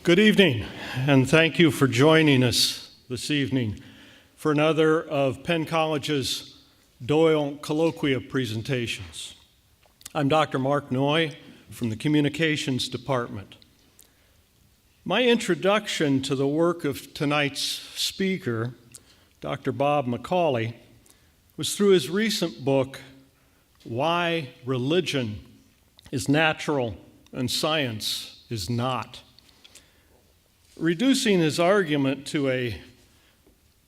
Good evening, and thank you for joining us this evening for another of Penn College's Doyle Colloquia presentations. I'm Dr. Mark Noy from the Communications Department. My introduction to the work of tonight's speaker, Dr. Bob McCauley, was through his recent book, Why Religion is Natural and Science is Not. Reducing his argument to a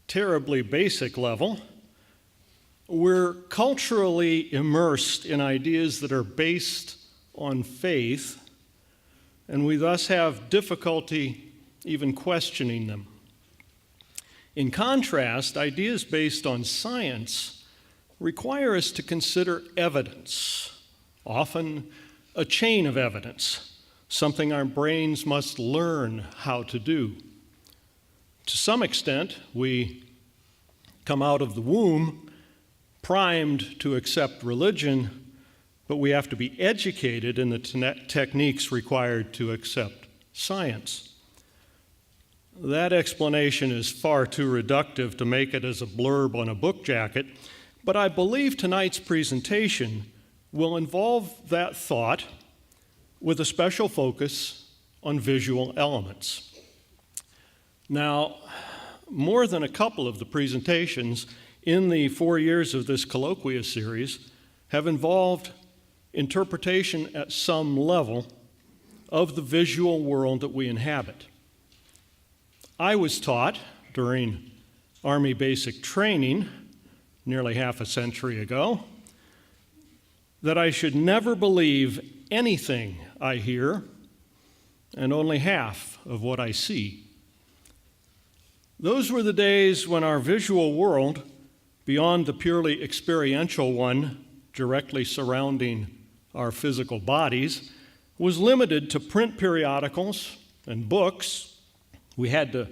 terribly basic level, we're culturally immersed in ideas that are based on faith, and we thus have difficulty even questioning them. In contrast, ideas based on science require us to consider evidence, often a chain of evidence, something our brains must learn how to do. To some extent, we come out of the womb primed to accept religion, but we have to be educated in the techniques required to accept science. That explanation is far too reductive to make it as a blurb on a book jacket, but I believe tonight's presentation will involve that thought with a special focus on visual elements. Now, more than a couple of the presentations in the 4 years of this Colloquia series have involved interpretation at some level of the visual world that we inhabit. I was taught during Army basic training nearly half a century ago that I should never believe anything I hear and only half of what I see. Those were the days when our visual world, beyond the purely experiential one directly surrounding our physical bodies, was limited to print periodicals and books we had to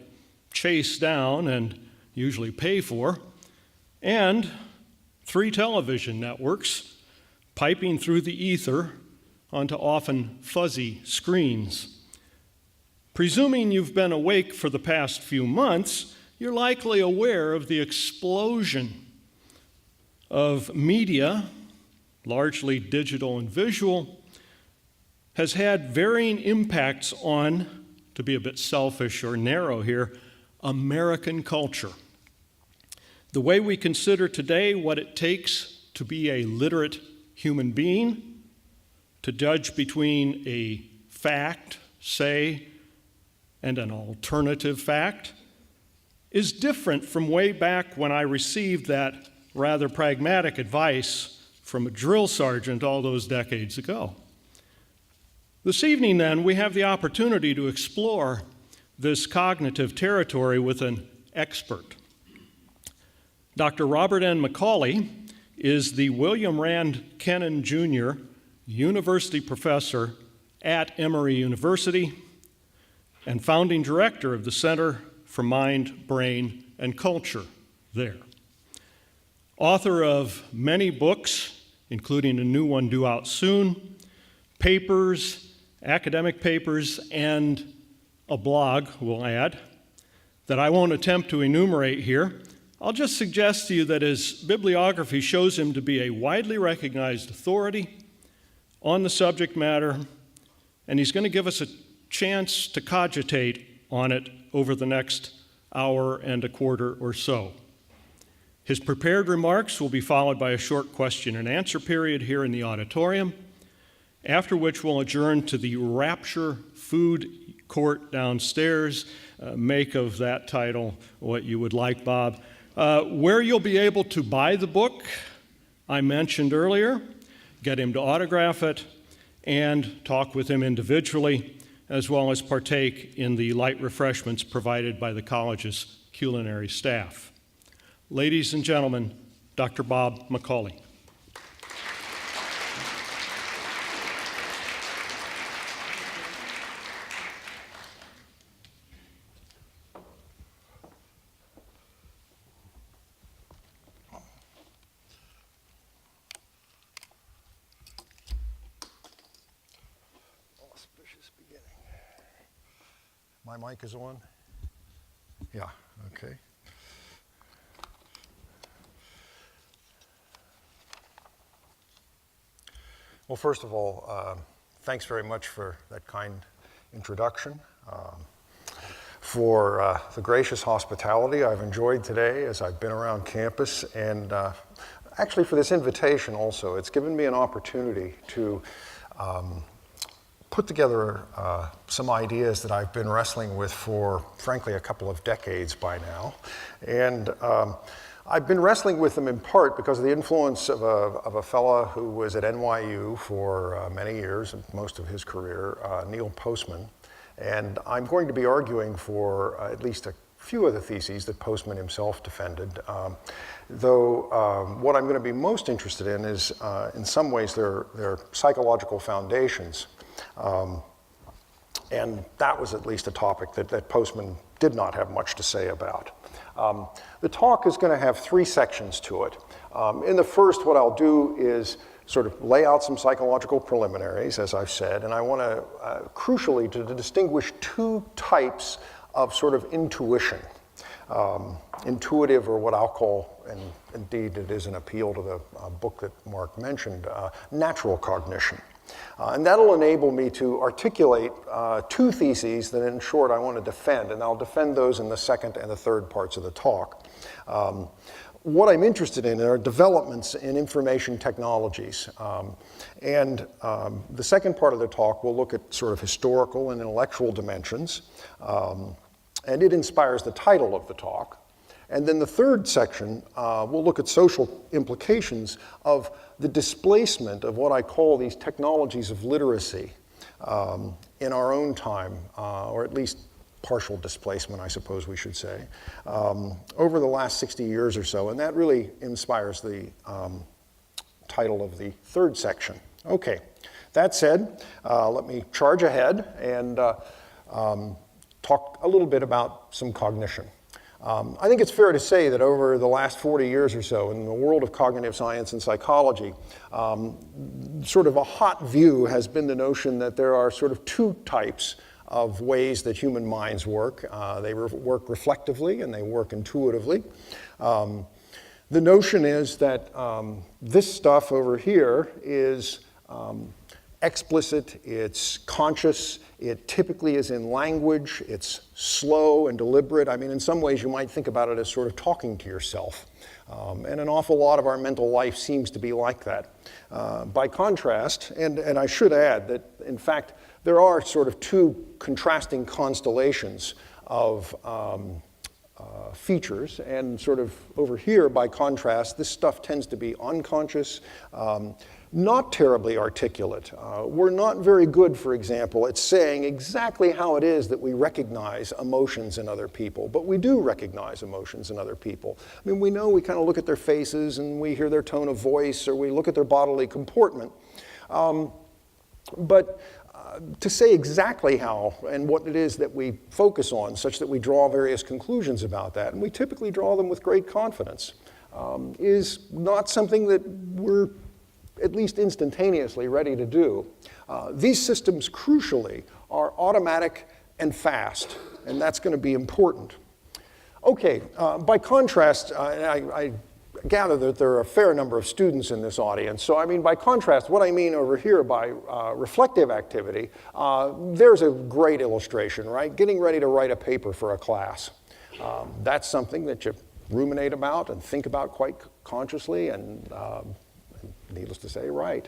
chase down and usually pay for, and 3 television networks piping through the ether onto often fuzzy screens. Presuming you've been awake for the past few months, you're likely aware of the explosion of media, largely digital and visual, has had varying impacts on, to be a bit selfish or narrow here, American culture. The way we consider today what it takes to be a literate human being, to judge between a fact, say, and an alternative fact, is different from way back when I received that rather pragmatic advice from a drill sergeant all those decades ago. This evening, then, we have the opportunity to explore this cognitive territory with an expert. Dr. Robert N. McCauley is the William Rand Kenan Jr. University Professor at Emory University and founding director of the Center for Mind, Brain, and Culture there. Author of many books, including a new one due out soon, papers, academic papers, and a blog, we'll add, that I won't attempt to enumerate here. I'll just suggest to you that his bibliography shows him to be a widely recognized authority on the subject matter, and he's going to give us a chance to cogitate on it over the next hour and a quarter or so. His prepared remarks will be followed by a short question and answer period here in the auditorium, after which we'll adjourn to the Rapture Food Court downstairs. Make of that title what you would like, Bob. Where you'll be able to buy the book I mentioned earlier, get him to autograph it, and talk with him individually, as well as partake in the light refreshments provided by the college's culinary staff. Ladies and gentlemen, Dr. Bob McCauley. Auspicious beginning. My mic is on? Yeah, okay. Well, first of all, thanks very much for that kind introduction. For the gracious hospitality I've enjoyed today as I've been around campus, and actually for this invitation also. It's given me an opportunity to put together some ideas that I've been wrestling with for, frankly, a couple of decades by now. And I've been wrestling with them in part because of the influence of a fellow who was at NYU for many years, most of his career, Neil Postman. And I'm going to be arguing for at least a few of the theses that Postman himself defended. Though what I'm going to be most interested in is, in some ways, their psychological foundations. And that was at least a topic that Postman did not have much to say about. The talk is going to have three sections to it. In the first, what I'll do is sort of lay out some psychological preliminaries, as I've said, and I want to, crucially, to distinguish two types of sort of intuition. Intuitive, or what I'll call, and indeed it is an appeal to the book that Mark mentioned, natural cognition. And that'll enable me to articulate two theses that, in short, I want to defend, and I'll defend those in the second and the third parts of the talk. What I'm interested in are developments in information technologies. And the second part of the talk will look at sort of historical and intellectual dimensions, and it inspires the title of the talk. And then the third section will look at social implications of the displacement of what I call these technologies of literacy in our own time, or at least partial displacement, I suppose we should say, over the last 60 years or so. And that really inspires the title of the third section. Okay, that said, let me charge ahead and talk a little bit about some cognition. I think it's fair to say that over the last 40 years or so in the world of cognitive science and psychology, sort of a hot view has been the notion that there are sort of two types of ways that human minds work. They work reflectively and they work intuitively. The notion is that this stuff over here is explicit, it's conscious, it typically is in language, it's slow and deliberate. I mean, in some ways you might think about it as sort of talking to yourself. And an awful lot of our mental life seems to be like that. By contrast, and I should add that, in fact, there are sort of two contrasting constellations of features, and sort of over here, by contrast, this stuff tends to be unconscious, not terribly articulate. We're not very good, for example, at saying exactly how it is that we recognize emotions in other people, but we do recognize emotions in other people. I mean, we know, we kind of look at their faces and we hear their tone of voice, or we look at their bodily comportment. But to say exactly how and what it is that we focus on, such that we draw various conclusions about that, and we typically draw them with great confidence, is not something that we're at least instantaneously ready to do. These systems, crucially, are automatic and fast, and that's going to be important. Okay, by contrast, I gather that there are a fair number of students in this audience. So I mean, by contrast, what I mean over here by reflective activity, there's a great illustration, right? Getting ready to write a paper for a class. That's something that you ruminate about and think about quite consciously, and needless to say, right.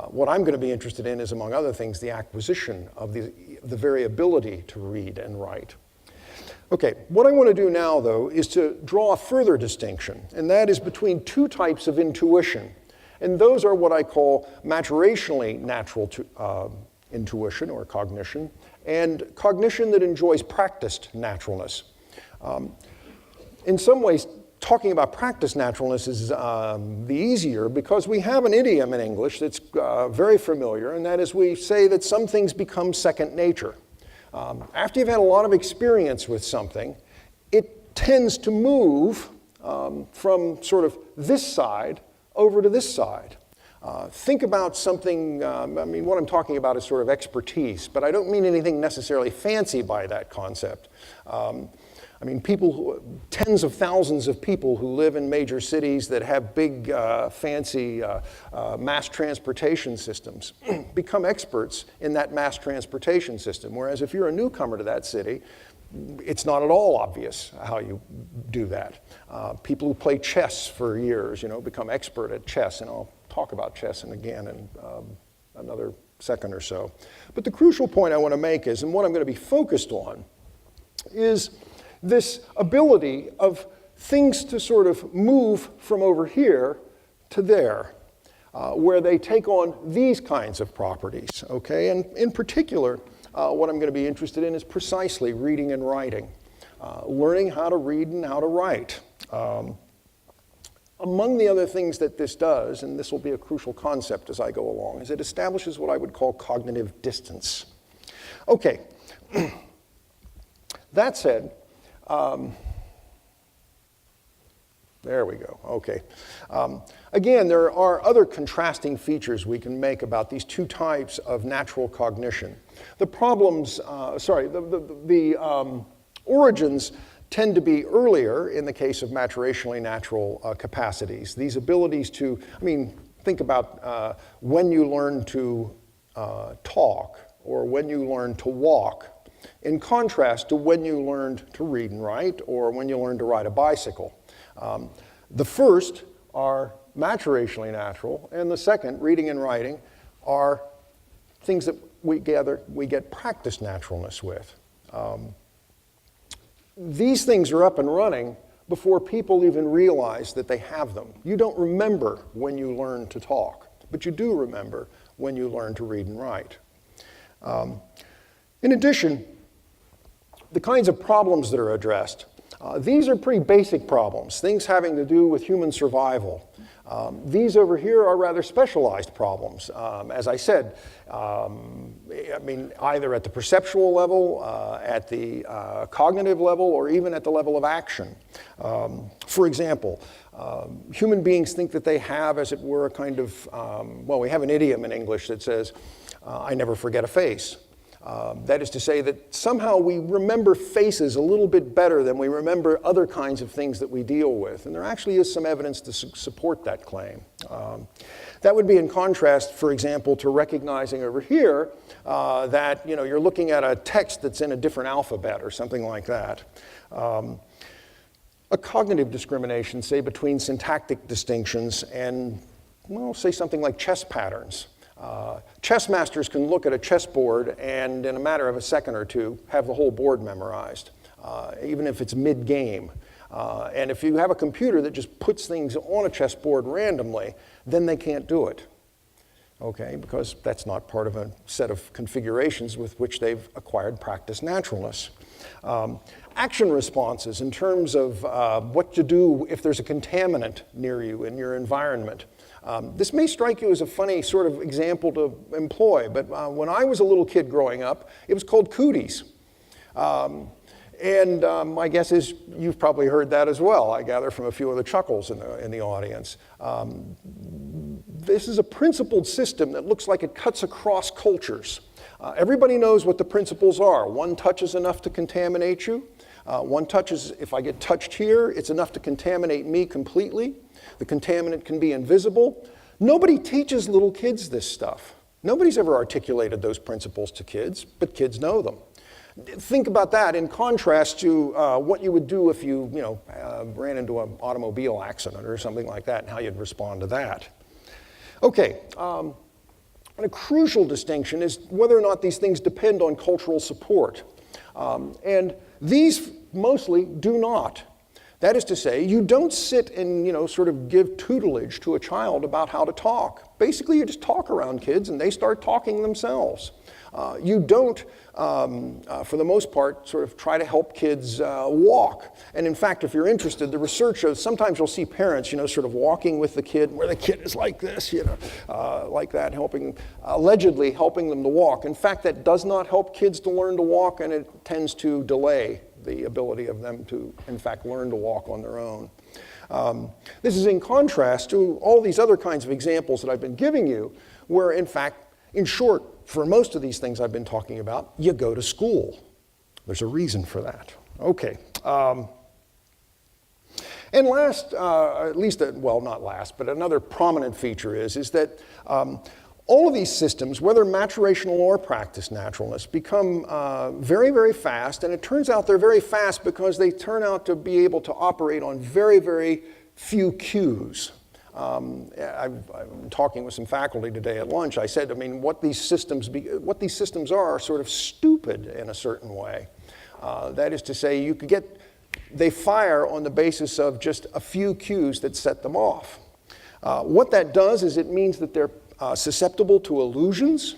What I'm going to be interested in is, among other things, the acquisition of the very ability to read and write. Okay, what I want to do now, though, is to draw a further distinction, and that is between two types of intuition. And those are what I call maturationally natural intuition or cognition, and cognition that enjoys practiced naturalness. In some ways, talking about practiced naturalness is the easier, because we have an idiom in English that's very familiar, and that is, we say that some things become second nature. After you've had a lot of experience with something, it tends to move from sort of this side over to this side. Think about something, what I'm talking about is sort of expertise, but I don't mean anything necessarily fancy by that concept. Tens of thousands of people who live in major cities that have big, fancy mass transportation systems become experts in that mass transportation system, whereas if you're a newcomer to that city, it's not at all obvious how you do that. People who play chess for years, become expert at chess, and I'll talk about chess again in another second or so. But the crucial point I want to make is, and what I'm going to be focused on, is this ability of things to sort of move from over here to there, where they take on these kinds of properties, okay? And in particular, what I'm going to be interested in is precisely reading and writing, learning how to read and how to write. Among the other things that this does, and this will be a crucial concept as I go along, is it establishes what I would call cognitive distance. Okay, that said, there we go, okay. Again, there are other contrasting features we can make about these two types of natural cognition. The problems, the origins tend to be earlier in the case of maturationally natural capacities. These abilities to, think about when you learn to talk or when you learn to walk, in contrast to when you learned to read and write or when you learned to ride a bicycle. The first are maturationally natural, and the second, reading and writing, are things that we get practice naturalness with. These things are up and running before people even realize that they have them. You don't remember when you learn to talk, but you do remember when you learn to read and write. In addition, the kinds of problems that are addressed, these are pretty basic problems, things having to do with human survival. These over here are rather specialized problems. As I said, either at the perceptual level, at the cognitive level, or even at the level of action. For example, human beings think that they have, as it were, a kind of, we have an idiom in English that says, I never forget a face. That is to say that somehow we remember faces a little bit better than we remember other kinds of things that we deal with. And there actually is some evidence to support that claim. That would be in contrast, for example, to recognizing over here that you're looking at a text that's in a different alphabet or something like that. A cognitive discrimination, say, between syntactic distinctions and, say something like chess patterns. Chess masters can look at a chessboard and in a matter of a second or two have the whole board memorized, even if it's mid-game. And if you have a computer that just puts things on a chessboard randomly, then they can't do it, okay? Because that's not part of a set of configurations with which they've acquired practice naturalness. Action responses in terms of what to do if there's a contaminant near you in your environment. This may strike you as a funny sort of example to employ, but when I was a little kid growing up, it was called cooties. My guess is you've probably heard that as well, I gather from a few of the chuckles in the audience. This is a principled system that looks like it cuts across cultures. Everybody knows what the principles are. One touch is enough to contaminate you. One touch is, if I get touched here, it's enough to contaminate me completely. The contaminant can be invisible. Nobody teaches little kids this stuff. Nobody's ever articulated those principles to kids, but kids know them. Think about that in contrast to what you would do if you ran into an automobile accident or something like that, and how you'd respond to that. Okay, and a crucial distinction is whether or not these things depend on cultural support. And these mostly do not. That is to say, you don't sit and sort of give tutelage to a child about how to talk. Basically, you just talk around kids and they start talking themselves. You don't, for the most part, sort of try to help kids walk. And in fact, if you're interested, the research shows sometimes you'll see parents, sort of walking with the kid where the kid is like this, like that, allegedly helping them to walk. In fact, that does not help kids to learn to walk, and it tends to delay the ability of them to, in fact, learn to walk on their own. This is in contrast to all these other kinds of examples that I've been giving you, where, in fact, in short, for most of these things I've been talking about, you go to school. There's a reason for that. Okay. And last, at least, well, not last, but another prominent feature is that all of these systems, whether maturational or practice naturalness, become very, very fast. And it turns out they're very fast because they turn out to be able to operate on very, very few cues. I'm talking with some faculty today at lunch. I said, I mean, what these systems are sort of stupid in a certain way. That is to say, they fire on the basis of just a few cues that set them off. What that does is it means that they're susceptible to illusions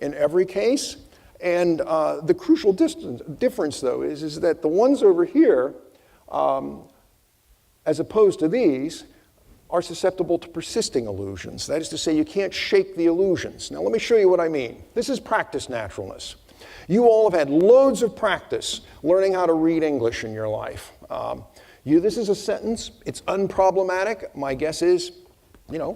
in every case. And the crucial difference, though, is that the ones over here, as opposed to these, are susceptible to persisting illusions. That is to say, you can't shake the illusions. Now, let me show you what I mean. This is practice naturalness. You all have had loads of practice learning how to read English in your life. This is a sentence. It's unproblematic. My guess is,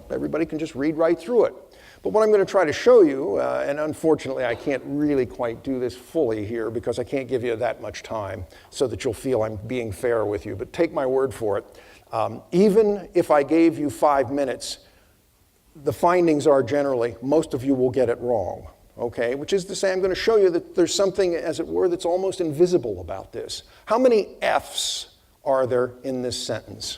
everybody can just read right through it. But what I'm going to try to show you, and unfortunately I can't really quite do this fully here because I can't give you that much time so that you'll feel I'm being fair with you, but take my word for it. Even if I gave you 5 minutes, the findings are generally, most of you will get it wrong. Okay, which is to say, I'm going to show you that there's something, as it were, that's almost invisible about this. How many F's are there in this sentence?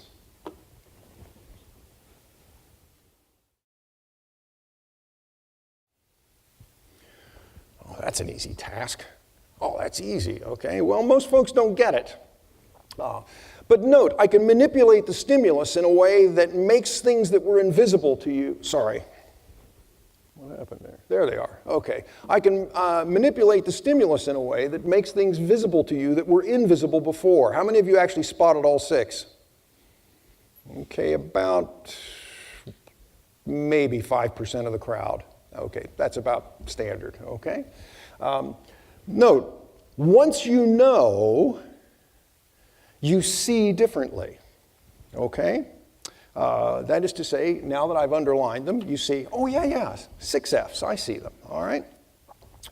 Oh, that's an easy task. Oh, that's easy, okay. Well, most folks don't get it. But note, I can manipulate the stimulus in a way that makes things that were invisible to you, sorry. What happened there? There they are. Okay. I can manipulate the stimulus in a way that makes things visible to you that were invisible before. How many of you actually spotted all 6? Okay, about maybe 5% of the crowd. Okay, that's about standard, okay? Note, once you know, you see differently, okay? That is to say, now that I've underlined them, you see, oh yeah, 6 F's, I see them, all right?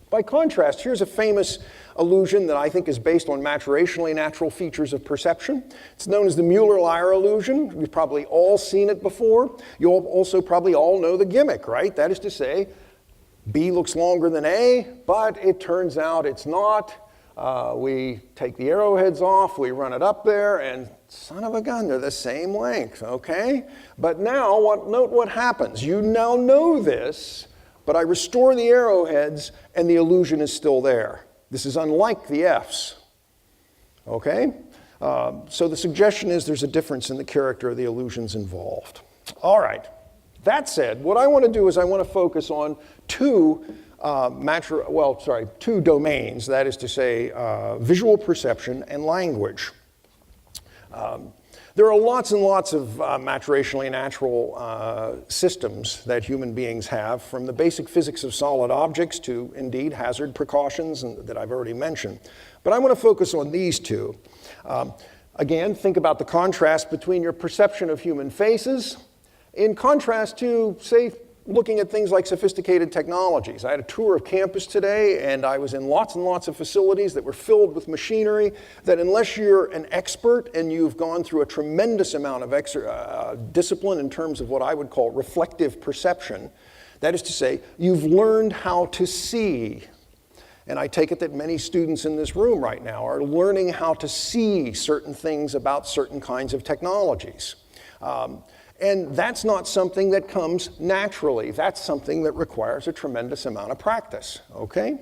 By contrast, here's a famous illusion that I think is based on maturationally natural features of perception. It's known as the Mueller-Lyer illusion. We've probably all seen it before. You'll also probably all know the gimmick, right? That is to say, B looks longer than A, but it turns out it's not. We take the arrowheads off, we run it up there, and son of a gun, they're the same length, okay? But now, note what happens. You now know this, but I restore the arrowheads, and the illusion is still there. This is unlike the F's, okay? So the suggestion is there's a difference in the character of the illusions involved. All right. That said, what I want to do is I want to focus on two domains, that is to say, visual perception and language. There are lots and lots of maturationally natural systems that human beings have, from the basic physics of solid objects to, indeed, hazard precautions that I've already mentioned. But I want to focus on these two. Again, think about the contrast between your perception of human faces in contrast to, say, looking at things like sophisticated technologies. I had a tour of campus today, and I was in lots and lots of facilities that were filled with machinery that, unless you're an expert and you've gone through a tremendous amount of discipline in terms of what I would call reflective perception, that is to say, you've learned how to see. And I take it that many students in this room right now are learning how to see certain things about certain kinds of technologies. And that's not something that comes naturally. That's something that requires a tremendous amount of practice, okay?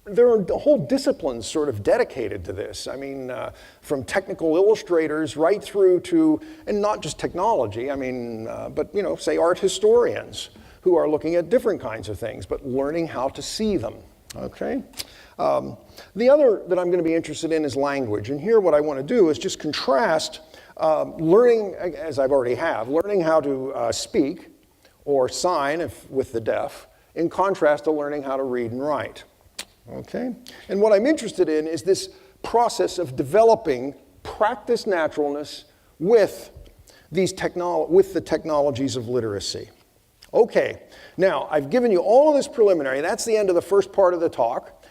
There are whole disciplines sort of dedicated to this. I mean, from technical illustrators right through to, and not just technology, but, say art historians who are looking at different kinds of things, but learning how to see them, okay? The other that I'm going to be interested in is language. And here what I want to do is just contrast learning, as I've already have, learning how to speak or sign with the deaf, in contrast to learning how to read and write. Okay? And what I'm interested in is this process of developing practice naturalness with the technologies of literacy. Okay, now I've given you all of this preliminary. That's the end of the first part of the talk,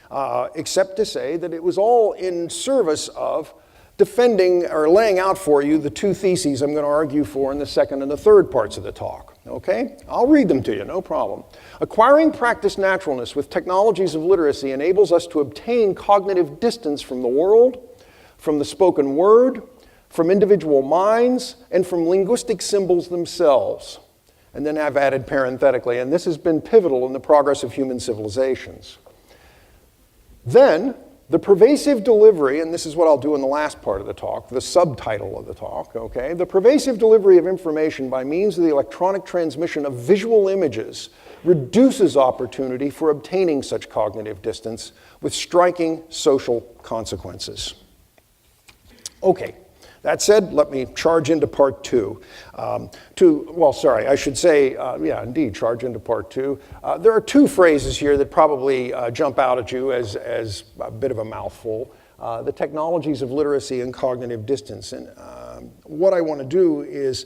except to say that it was all in service of defending or laying out for you the two theses I'm going to argue for in the second and the third parts of the talk. Okay? I'll read them to you, no problem. Acquiring practice naturalness with technologies of literacy enables us to obtain cognitive distance from the world, from the spoken word, from individual minds, and from linguistic symbols themselves. And then I've added parenthetically, and this has been pivotal in the progress of human civilizations. Then, the pervasive delivery, and this is what I'll do in the last part of the talk, the subtitle of the talk, okay? The pervasive delivery of information by means of the electronic transmission of visual images reduces opportunity for obtaining such cognitive distance with striking social consequences. Okay. That said, let me charge into part two. Indeed, charge into part two. There are two phrases here that probably jump out at you as a bit of a mouthful. The technologies of literacy and cognitive distance. And what I want to do is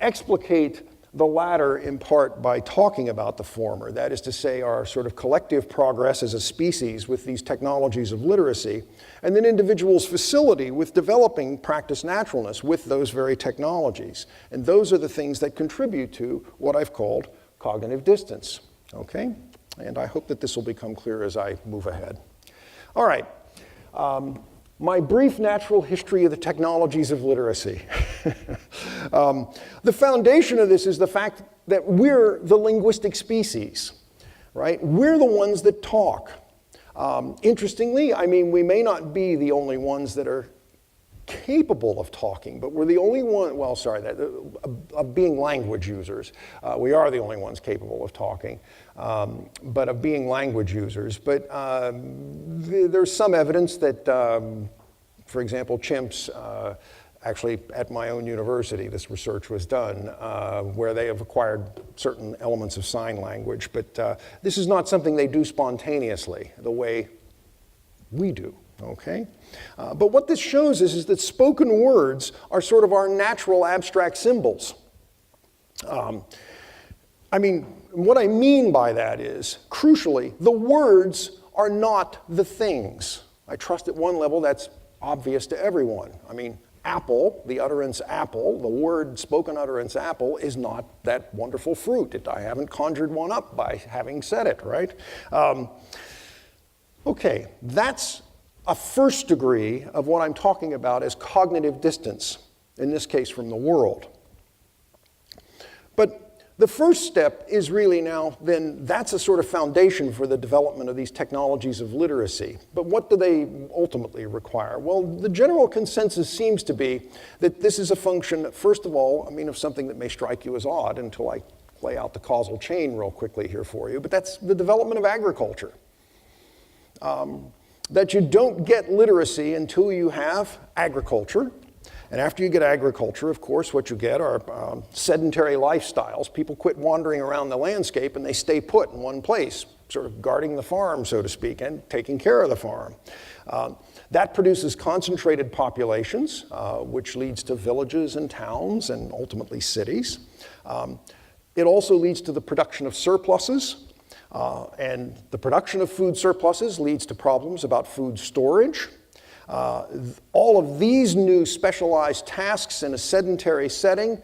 explicate the latter in part by talking about the former. That is to say, our sort of collective progress as a species with these technologies of literacy, and then individuals' facility with developing practice naturalness with those very technologies. And those are the things that contribute to what I've called cognitive distance. Okay? And I hope that this will become clear as I move ahead. All right. My brief natural history of the technologies of literacy. The foundation of this is the fact that we're the linguistic species, right? We're the ones that talk. Interestingly, I mean, we may not be the only ones that are capable of talking, but we're the only one, of being language users. We are the only ones capable of talking, but of being language users. But there's some evidence that, for example, chimps, actually at my own university, this research was done, where they have acquired certain elements of sign language. But this is not something they do spontaneously the way we do. Okay? But what this shows is that spoken words are sort of our natural abstract symbols. What I mean by that is, crucially, the words are not the things. I trust at one level that's obvious to everyone. I mean, apple, the utterance apple, the word spoken utterance apple is not that wonderful fruit. I haven't conjured one up by having said it, right? Okay, that's a first degree of what I'm talking about as cognitive distance, in this case from the world. But the first step is really now, then that's a sort of foundation for the development of these technologies of literacy. But what do they ultimately require? Well, the general consensus seems to be that this is a function, first of all, of something that may strike you as odd until I lay out the causal chain real quickly here for you, but that's the development of agriculture. That you don't get literacy until you have agriculture. And after you get agriculture, of course, what you get are sedentary lifestyles. People quit wandering around the landscape and they stay put in one place, sort of guarding the farm, so to speak, and taking care of the farm. That produces concentrated populations, which leads to villages and towns and ultimately cities. It also leads to the production of surpluses. And the production of food surpluses leads to problems about food storage. All of these new specialized tasks in a sedentary setting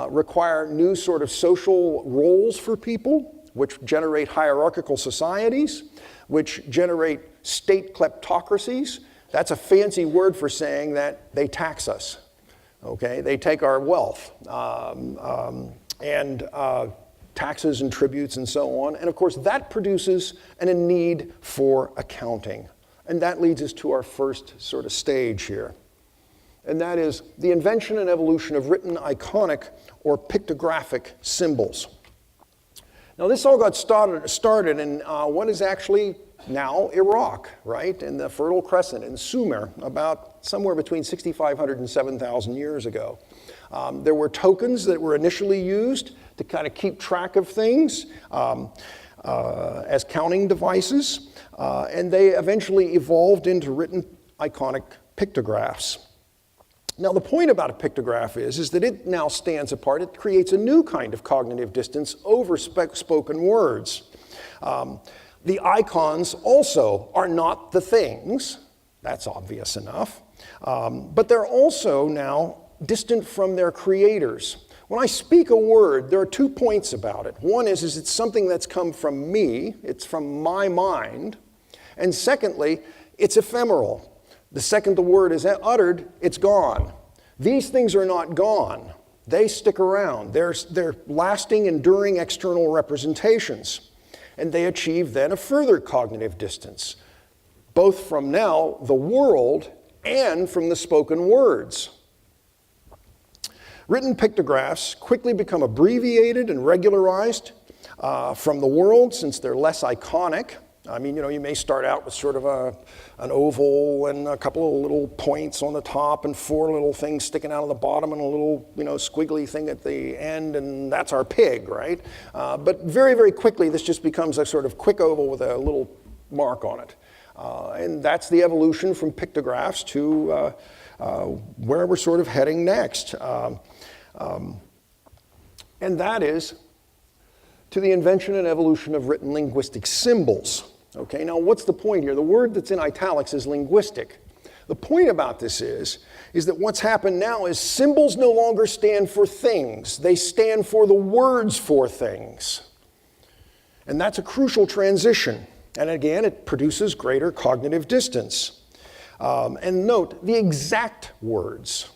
require new sort of social roles for people, which generate hierarchical societies, which generate state kleptocracies. That's a fancy word for saying that they tax us. Okay, they take our wealth and taxes and tributes and so on. And of course, that produces a need for accounting. And that leads us to our first sort of stage here. And that is the invention and evolution of written iconic or pictographic symbols. Now, this all got started in what is actually now Iraq, right? In the Fertile Crescent in Sumer, about somewhere between 6,500 and 7,000 years ago. There were tokens that were initially used to kind of keep track of things as counting devices. and they eventually evolved into written iconic pictographs. Now, the point about a pictograph is that it now stands apart. It creates a new kind of cognitive distance over spoken words. The icons also are not the things. That's obvious enough. But they're also now distant from their creators. When I speak a word, there are 2 points about it. One is it's something that's come from me. It's from my mind. And secondly, it's ephemeral. The second the word is uttered, it's gone. These things are not gone. They stick around. They're lasting, enduring external representations. And they achieve then a further cognitive distance, both from now the world and from the spoken words. Written pictographs quickly become abbreviated and regularized from the world since they're less iconic. I mean, you may start out with sort of an oval and a couple of little points on the top and 4 little things sticking out of the bottom and a little, squiggly thing at the end, and that's our pig, right? But very, very quickly, this just becomes a sort of quick oval with a little mark on it. And that's the evolution from pictographs to where we're sort of heading next. And that is to the invention and evolution of written linguistic symbols. Okay, now what's the point here? The word that's in italics is linguistic. The point about this is that what's happened now is symbols no longer stand for things. They stand for the words for things. And that's a crucial transition. And again, it produces greater cognitive distance. And note, the exact words.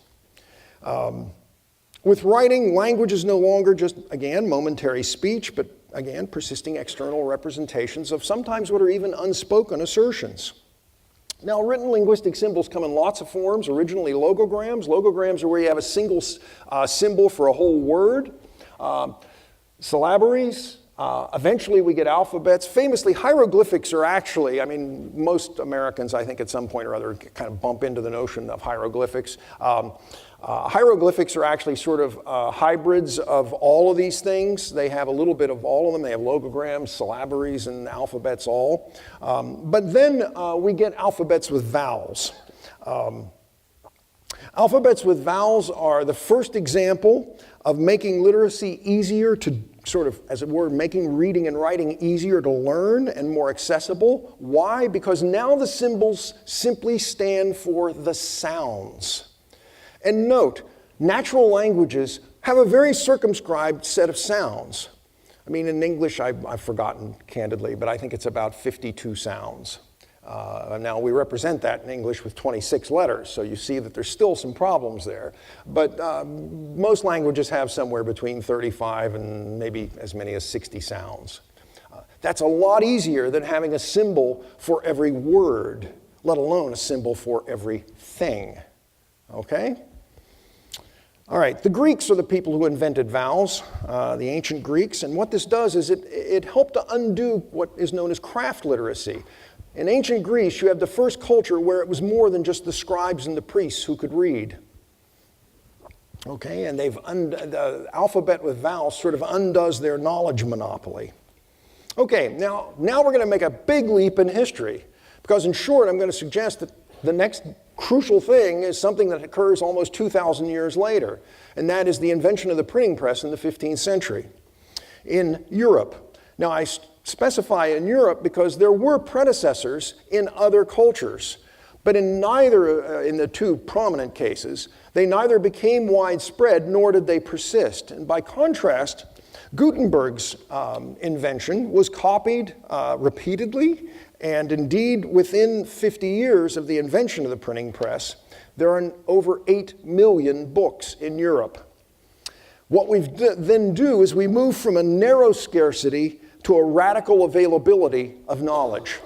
With writing, language is no longer just, again, momentary speech, but again, persisting external representations of sometimes what are even unspoken assertions. Now, written linguistic symbols come in lots of forms. Originally, logograms. Logograms are where you have a single symbol for a whole word. Syllabaries. Eventually, we get alphabets. Famously, hieroglyphics are actually, most Americans, I think, at some point or other kind of bump into the notion of hieroglyphics. Hieroglyphics are actually sort of hybrids of all of these things. They have a little bit of all of them. They have logograms, syllabaries, and alphabets all. But then we get alphabets with vowels. Alphabets with vowels are the first example of making literacy easier to sort of, as it were, making reading and writing easier to learn and more accessible. Why? Because now the symbols simply stand for the sounds. And note, natural languages have a very circumscribed set of sounds. In English, I've forgotten candidly, but I think it's about 52 sounds. Now, we represent that in English with 26 letters, so you see that there's still some problems there. But most languages have somewhere between 35 and maybe as many as 60 sounds. That's a lot easier than having a symbol for every word, let alone a symbol for every thing. Okay? All right, the Greeks are the people who invented vowels, the ancient Greeks, and what this does is it helped to undo what is known as craft literacy. In ancient Greece, you have the first culture where it was more than just the scribes and the priests who could read. Okay, and the alphabet with vowels sort of undoes their knowledge monopoly. Okay, now we're going to make a big leap in history, because in short, I'm going to suggest that the next crucial thing is something that occurs almost 2,000 years later, and that is the invention of the printing press in the 15th century in Europe. Now, I specify in Europe because there were predecessors in other cultures, but in neither, in the two prominent cases, they neither became widespread nor did they persist. And by contrast, Gutenberg's invention was copied repeatedly, and indeed, within 50 years of the invention of the printing press, there are over 8 million books in Europe. What we then do is we move from a narrow scarcity to a radical availability of knowledge.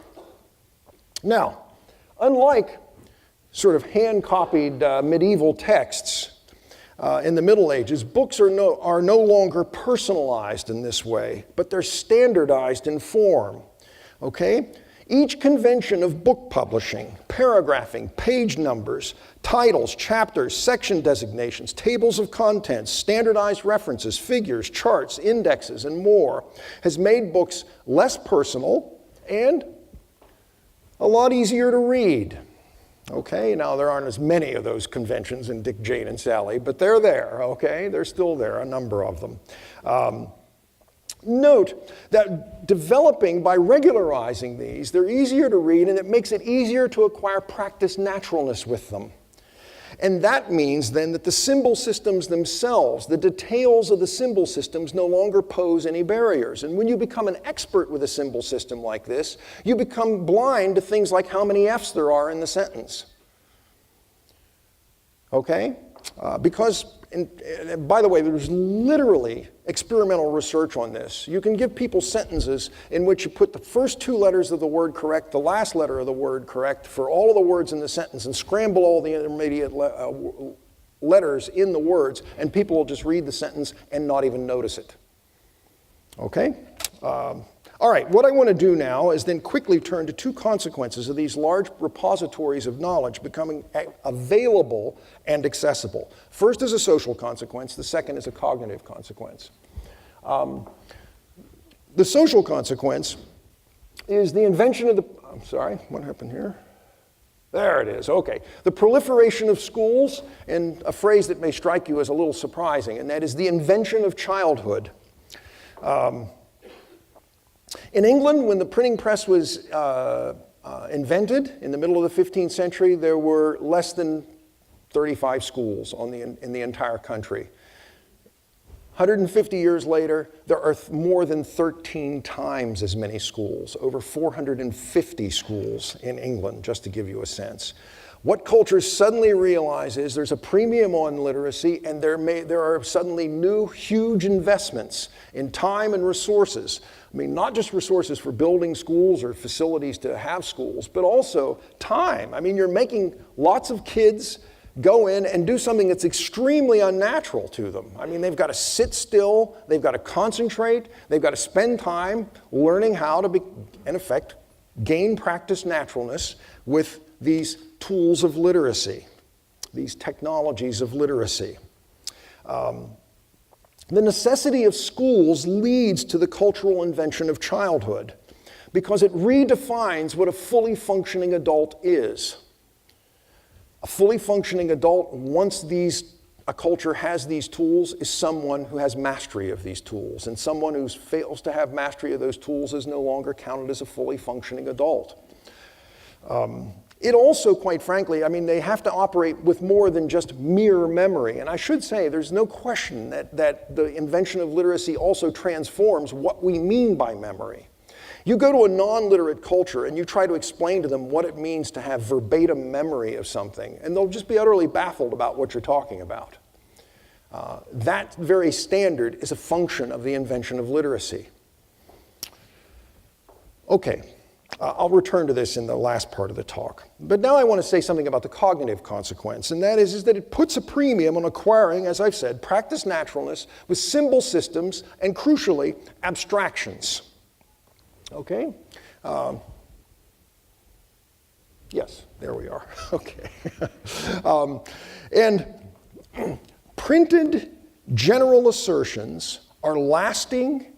Now, unlike sort of hand-copied medieval texts in the Middle Ages, books are no longer personalized in this way, but they're standardized in form. Okay? Each convention of book publishing, paragraphing, page numbers, titles, chapters, section designations, tables of contents, standardized references, figures, charts, indexes, and more has made books less personal and A lot easier to read. Okay, now there aren't as many of those conventions in Dick, Jane, and Sally, but they're there, okay? They're still there, a number of them. Note that developing by regularizing these, they're easier to read and it makes it easier to acquire practice naturalness with them. And that means then that the symbol systems themselves, the details of the symbol systems no longer pose any barriers. And when you become an expert with a symbol system like this, you become blind to things like how many F's there are in the sentence. Okay? By the way, there's literally experimental research on this. You can give people sentences in which you put the first two letters of the word correct, the last letter of the word correct for all of the words in the sentence, and scramble all the intermediate letters in the words, and people will just read the sentence and not even notice it. Okay? All right, what I want to do now is then quickly turn to two consequences of these large repositories of knowledge becoming available and accessible. First is a social consequence, the second is a cognitive consequence. The social consequence is the invention of the, I'm sorry, what happened here? There it is, okay. The proliferation of schools, and a phrase that may strike you as a little surprising, and that is the invention of childhood. In England, when the printing press was invented in the middle of the 15th century, there were less than 35 schools in the entire country. 150 years later, there are more than 13 times as many schools, over 450 schools in England, just to give you a sense. What culture suddenly realizes there's a premium on literacy, and there are suddenly new huge investments in time and resources. I mean, not just resources for building schools or facilities to have schools, but also time. I mean, you're making lots of kids go in and do something that's extremely unnatural to them. I mean, they've got to sit still, they've got to concentrate, they've got to spend time learning how to, in effect, gain practice naturalness with these tools of literacy, these technologies of literacy. The necessity of schools leads to the cultural invention of childhood because it redefines what a fully functioning adult is. A fully functioning adult, once a culture has these tools, is someone who has mastery of these tools, and someone who fails to have mastery of those tools is no longer counted as a fully functioning adult. It also, quite frankly, I mean, they have to operate with more than just mere memory. And I should say, there's no question that the invention of literacy also transforms what we mean by memory. You go to a non-literate culture and you try to explain to them what it means to have verbatim memory of something, and they'll just be utterly baffled about what you're talking about. That very standard is a function of the invention of literacy. Okay. I'll return to this in the last part of the talk. But now I want to say something about the cognitive consequence, and that is that it puts a premium on acquiring, as I've said, practice naturalness with symbol systems and, crucially, abstractions. Okay? Yes, there we are. Okay. And printed general assertions are lasting,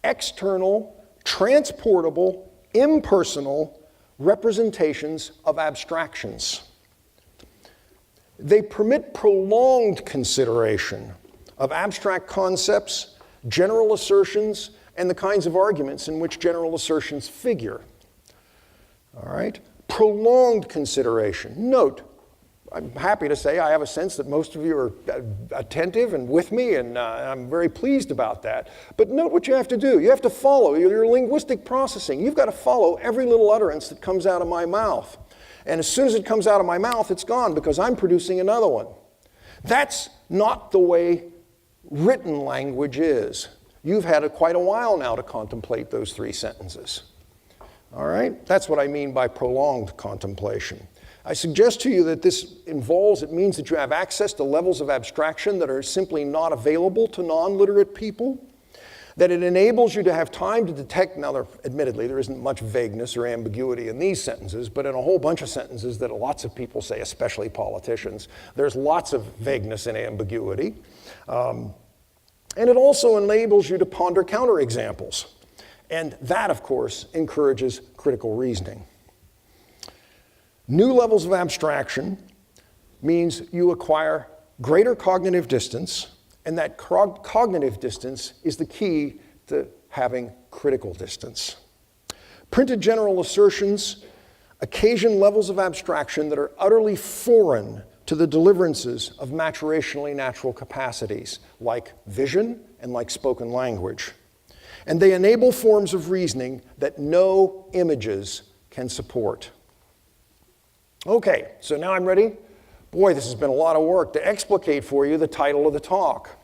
external, transportable, impersonal representations of abstractions. They permit prolonged consideration of abstract concepts, general assertions, and the kinds of arguments in which general assertions figure. All right? Prolonged consideration. Note, I'm happy to say I have a sense that most of you are attentive and with me, and I'm very pleased about that. But note what you have to do. You have to follow your linguistic processing. You've got to follow every little utterance that comes out of my mouth. And as soon as it comes out of my mouth, it's gone because I'm producing another one. That's not the way written language is. You've had quite a while now to contemplate those three sentences. All right? That's what I mean by prolonged contemplation. I suggest to you that it means that you have access to levels of abstraction that are simply not available to non-literate people, that it enables you to have time to detect, now admittedly there isn't much vagueness or ambiguity in these sentences, but in a whole bunch of sentences that lots of people say, especially politicians, there's lots of vagueness and ambiguity. And it also enables you to ponder counterexamples. And that, of course, encourages critical reasoning. New levels of abstraction means you acquire greater cognitive distance, and that cognitive distance is the key to having critical distance. Printed general assertions occasion levels of abstraction that are utterly foreign to the deliverances of maturationally natural capacities, like vision and like spoken language. And they enable forms of reasoning that no images can support. Okay, so now I'm ready. Boy, this has been a lot of work to explicate for you the title of the talk.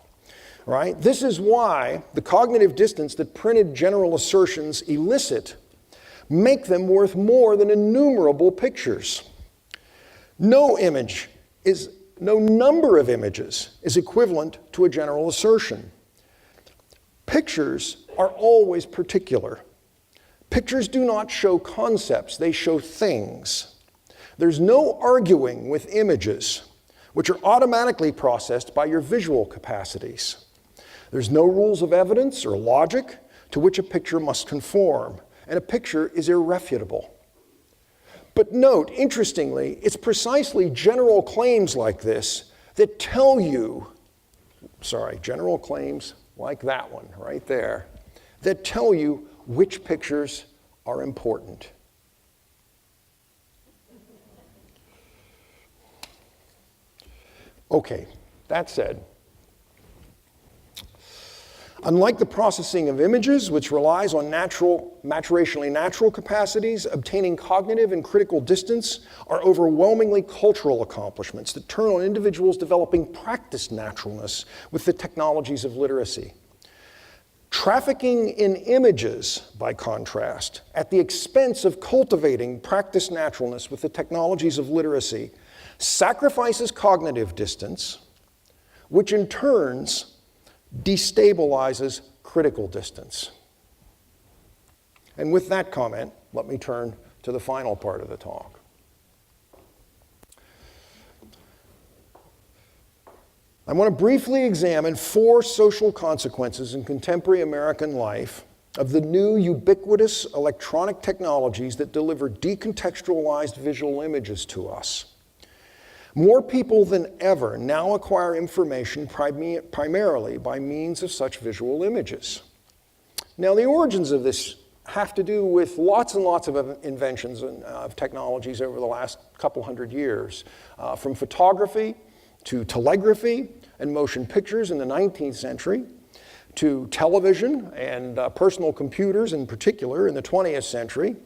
Right? This is why the cognitive distance that printed general assertions elicit make them worth more than innumerable pictures. No number of images is equivalent to a general assertion. Pictures are always particular. Pictures do not show concepts, they show things. There's no arguing with images, which are automatically processed by your visual capacities. There's no rules of evidence or logic to which a picture must conform, and a picture is irrefutable. But note, interestingly, it's precisely general claims like this that tell you, general claims like that one right there, that tell you which pictures are important. Okay, that said, unlike the processing of images, which relies on maturationally natural capacities, obtaining cognitive and critical distance are overwhelmingly cultural accomplishments that turn on individuals developing practiced naturalness with the technologies of literacy. Trafficking in images, by contrast, at the expense of cultivating practiced naturalness with the technologies of literacy, sacrifices cognitive distance, which in turns destabilizes critical distance. And with that comment, let me turn to the final part of the talk. I want to briefly examine 4 social consequences in contemporary American life of the new ubiquitous electronic technologies that deliver decontextualized visual images to us. More people than ever now acquire information primarily by means of such visual images. Now, the origins of this have to do with lots and lots of inventions of technologies over the last couple hundred years, from photography to telegraphy and motion pictures in the 19th century, to television and personal computers in particular in the 20th century,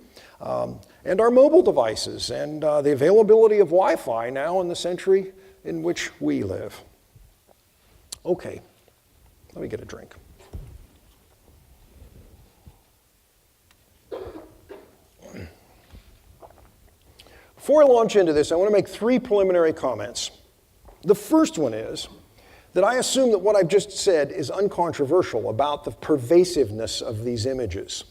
and our mobile devices and the availability of Wi-Fi now in the century in which we live. Okay, let me get a drink. Before I launch into this, I want to make 3 preliminary comments. The first one is that I assume that what I've just said is uncontroversial about the pervasiveness of these images.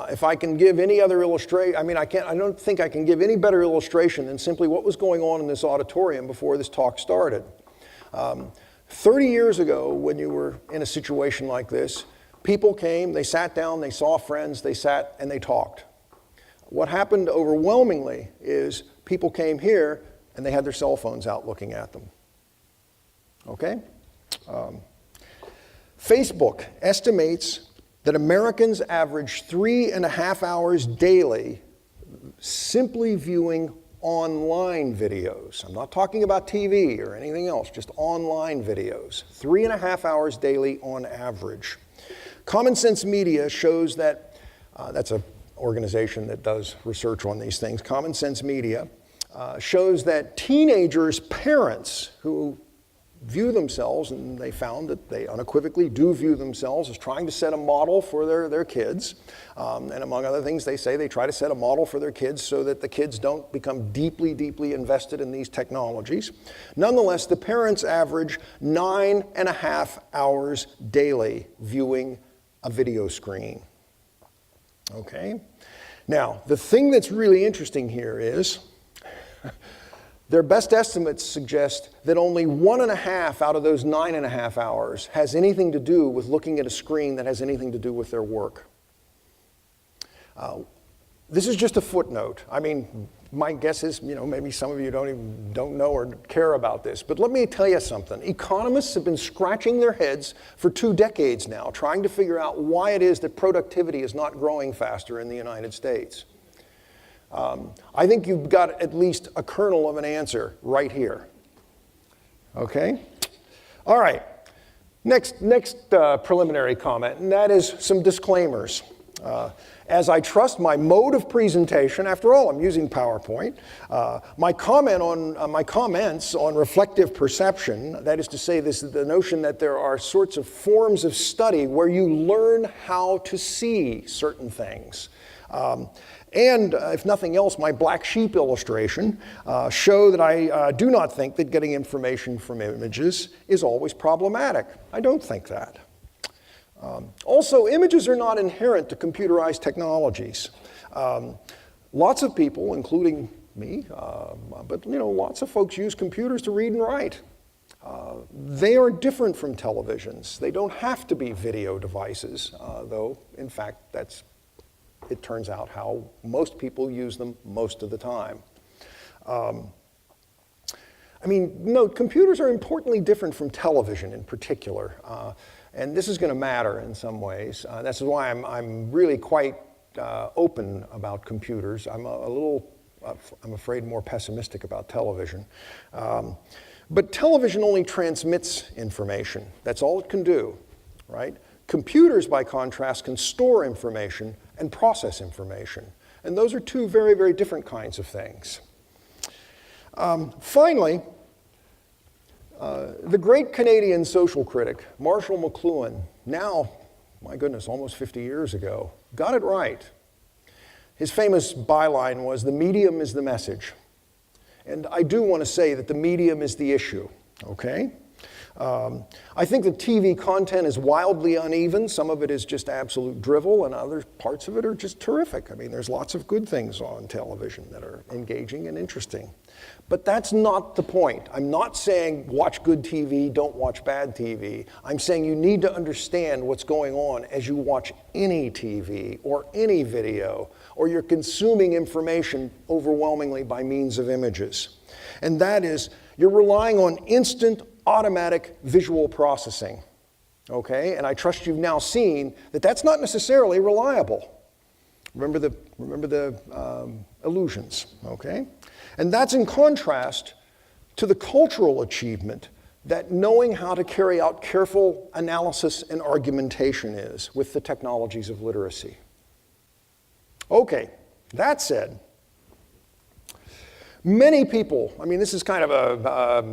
If I can give any other illustration, I don't think I can give any better illustration than simply what was going on in this auditorium before this talk started. 30 years ago, when you were in a situation like this, people came, they sat down, they saw friends, they sat and they talked. What happened overwhelmingly is people came here and they had their cell phones out looking at them. Okay? Facebook estimates that Americans average 3.5 hours daily simply viewing online videos. I'm not talking about TV or anything else, just online videos. 3.5 hours daily on average. Common Sense Media shows that, that's an organization that does research on these things, Common Sense Media shows that teenagers' parents who view themselves, and they found that they unequivocally do view themselves as trying to set a model for their kids. And among other things, they say they try to set a model for their kids so that the kids don't become deeply, deeply invested in these technologies. Nonetheless, the parents average 9.5 hours daily viewing a video screen. Okay? Now, the thing that's really interesting here is their best estimates suggest that only 1.5 out of those 9.5 hours has anything to do with looking at a screen that has anything to do with their work. This is just a footnote. I mean, my guess is, maybe some of you don't know or care about this, but let me tell you something. Economists have been scratching their heads for 2 decades now, trying to figure out why it is that productivity is not growing faster in the United States. I think you've got at least a kernel of an answer right here. Okay? All right. Next preliminary comment, and that is some disclaimers. As I trust my mode of presentation, after all, I'm using PowerPoint, my comments on reflective perception, that is to say, the notion that there are sorts of forms of study where you learn how to see certain things. And if nothing else, my black sheep illustration show that I do not think that getting information from images is always problematic. I don't think that. Also, images are not inherent to computerized technologies. Lots of people, including me, but lots of folks use computers to read and write. They are different from televisions. They don't have to be video devices, though, in fact, it turns out how most people use them most of the time. Note, computers are importantly different from television in particular. And this is going to matter in some ways. That's why I'm really quite open about computers. I'm I'm afraid, more pessimistic about television. But television only transmits information. That's all it can do, right? Computers, by contrast, can store information and process information. And those are 2 very, very different kinds of things. Finally, the great Canadian social critic, Marshall McLuhan, now, my goodness, almost 50 years ago, got it right. His famous byline was, "The medium is the message." And I do want to say that the medium is the issue, okay? I think that TV content is wildly uneven. Some of it is just absolute drivel, and other parts of it are just terrific. There's lots of good things on television that are engaging and interesting. But that's not the point. I'm not saying watch good TV, don't watch bad TV. I'm saying you need to understand what's going on as you watch any TV or any video, or you're consuming information overwhelmingly by means of images. And that is, you're relying on instant, automatic visual processing, okay? And I trust you've now seen that that's not necessarily reliable. Remember the illusions, okay? And that's in contrast to the cultural achievement that knowing how to carry out careful analysis and argumentation is with the technologies of literacy. Okay, that said, many people, this is kind of a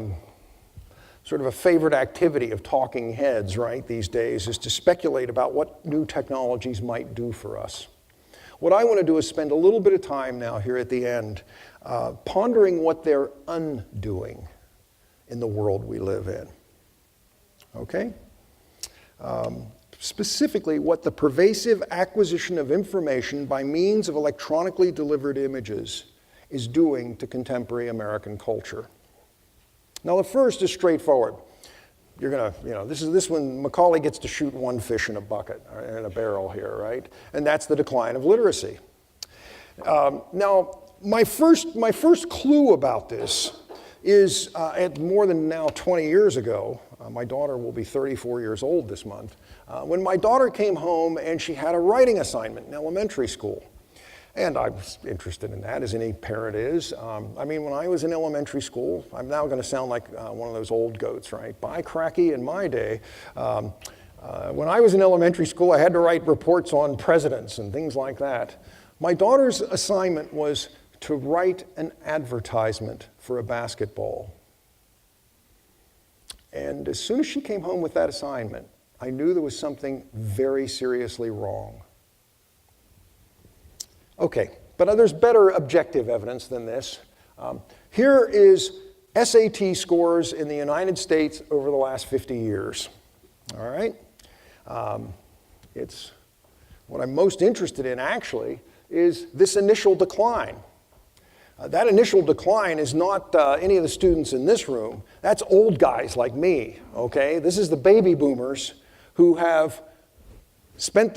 sort of a favorite activity of talking heads, right, these days, is to speculate about what new technologies might do for us. What I want to do is spend a little bit of time now here at the end pondering what they're undoing in the world we live in, okay? Specifically, what the pervasive acquisition of information by means of electronically delivered images is doing to contemporary American culture. Now, the first is straightforward. You're gonna, this one, Macaulay gets to shoot one fish in a bucket, or in a barrel here, right? And that's the decline of literacy. Now, my first clue about this is at more than now 20 years ago. My daughter will be 34 years old this month. When my daughter came home and she had a writing assignment in elementary school. And I was interested in that, as any parent is. When I was in elementary school, I'm now going to sound like one of those old goats, right? By cracky, in my day, when I was in elementary school, I had to write reports on presidents and things like that. My daughter's assignment was to write an advertisement for a basketball. And as soon as she came home with that assignment, I knew there was something very seriously wrong. Okay, but there's better objective evidence than this. Here is SAT scores in the United States over the last 50 years. All right? It's what I'm most interested in, actually, is this initial decline. That initial decline is not any of the students in this room. That's old guys like me, okay? This is the baby boomers who have spent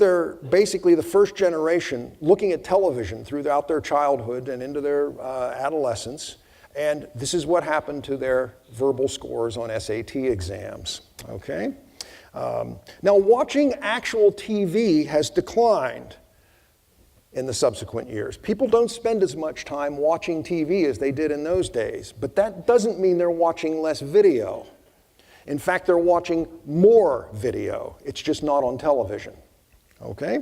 basically the first generation looking at television throughout their childhood and into their adolescence, and this is what happened to their verbal scores on SAT exams, okay? Now, watching actual TV has declined in the subsequent years. People don't spend as much time watching TV as they did in those days, but that doesn't mean they're watching less video. In fact, they're watching more video. It's just not on television, okay?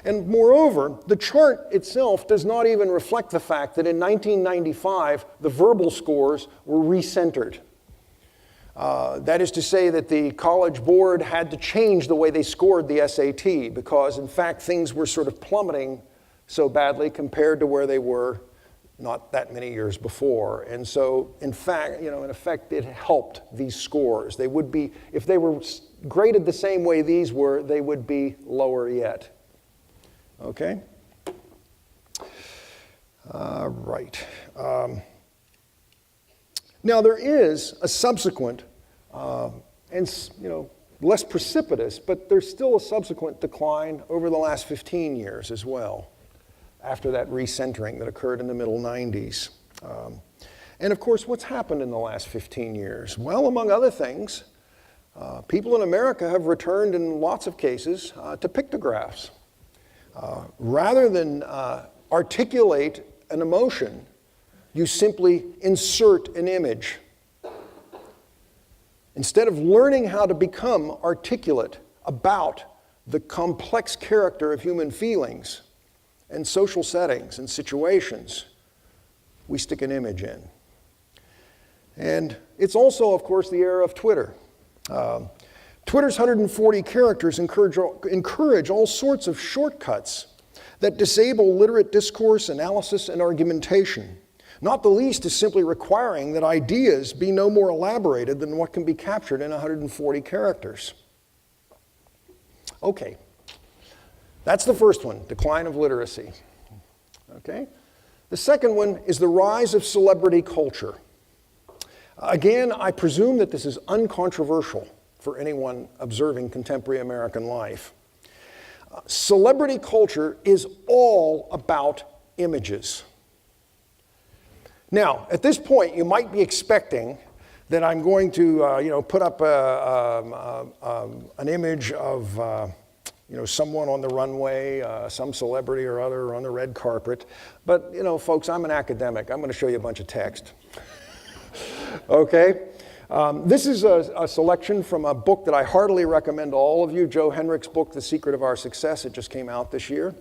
And moreover, the chart itself does not even reflect the fact that in 1995, the verbal scores were recentered. That is to say that the College Board had to change the way they scored the SAT because, in fact, things were sort of plummeting so badly compared to where they were not that many years before. And so, in fact, in effect, it helped these scores. They would be, if they were graded the same way these were, they would be lower yet. Okay? Right. Now, there is a subsequent, and less precipitous, but there's still a subsequent decline over the last 15 years as well, after that recentering that occurred in the middle 90s. And of course, what's happened in the last 15 years? Well, among other things, people in America have returned in lots of cases to pictographs. Rather than articulate an emotion, you simply insert an image. Instead of learning how to become articulate about the complex character of human feelings and social settings and situations, we stick an image in. And it's also, of course, the era of Twitter. Twitter's 140 characters encourage all sorts of shortcuts that disable literate discourse, analysis, and argumentation. Not the least is simply requiring that ideas be no more elaborated than what can be captured in 140 characters. Okay, that's the first one, decline of literacy. Okay, the second one is the rise of celebrity culture. Again, I presume that this is uncontroversial for anyone observing contemporary American life. Celebrity culture is all about images. Now, at this point, you might be expecting that I'm going to, put up an image of, someone on the runway, some celebrity or other on the red carpet. But, folks, I'm an academic. I'm going to show you a bunch of text. Okay? This is a selection from a book that I heartily recommend to all of you, Joe Henrich's book, The Secret of Our Success. It just came out this year.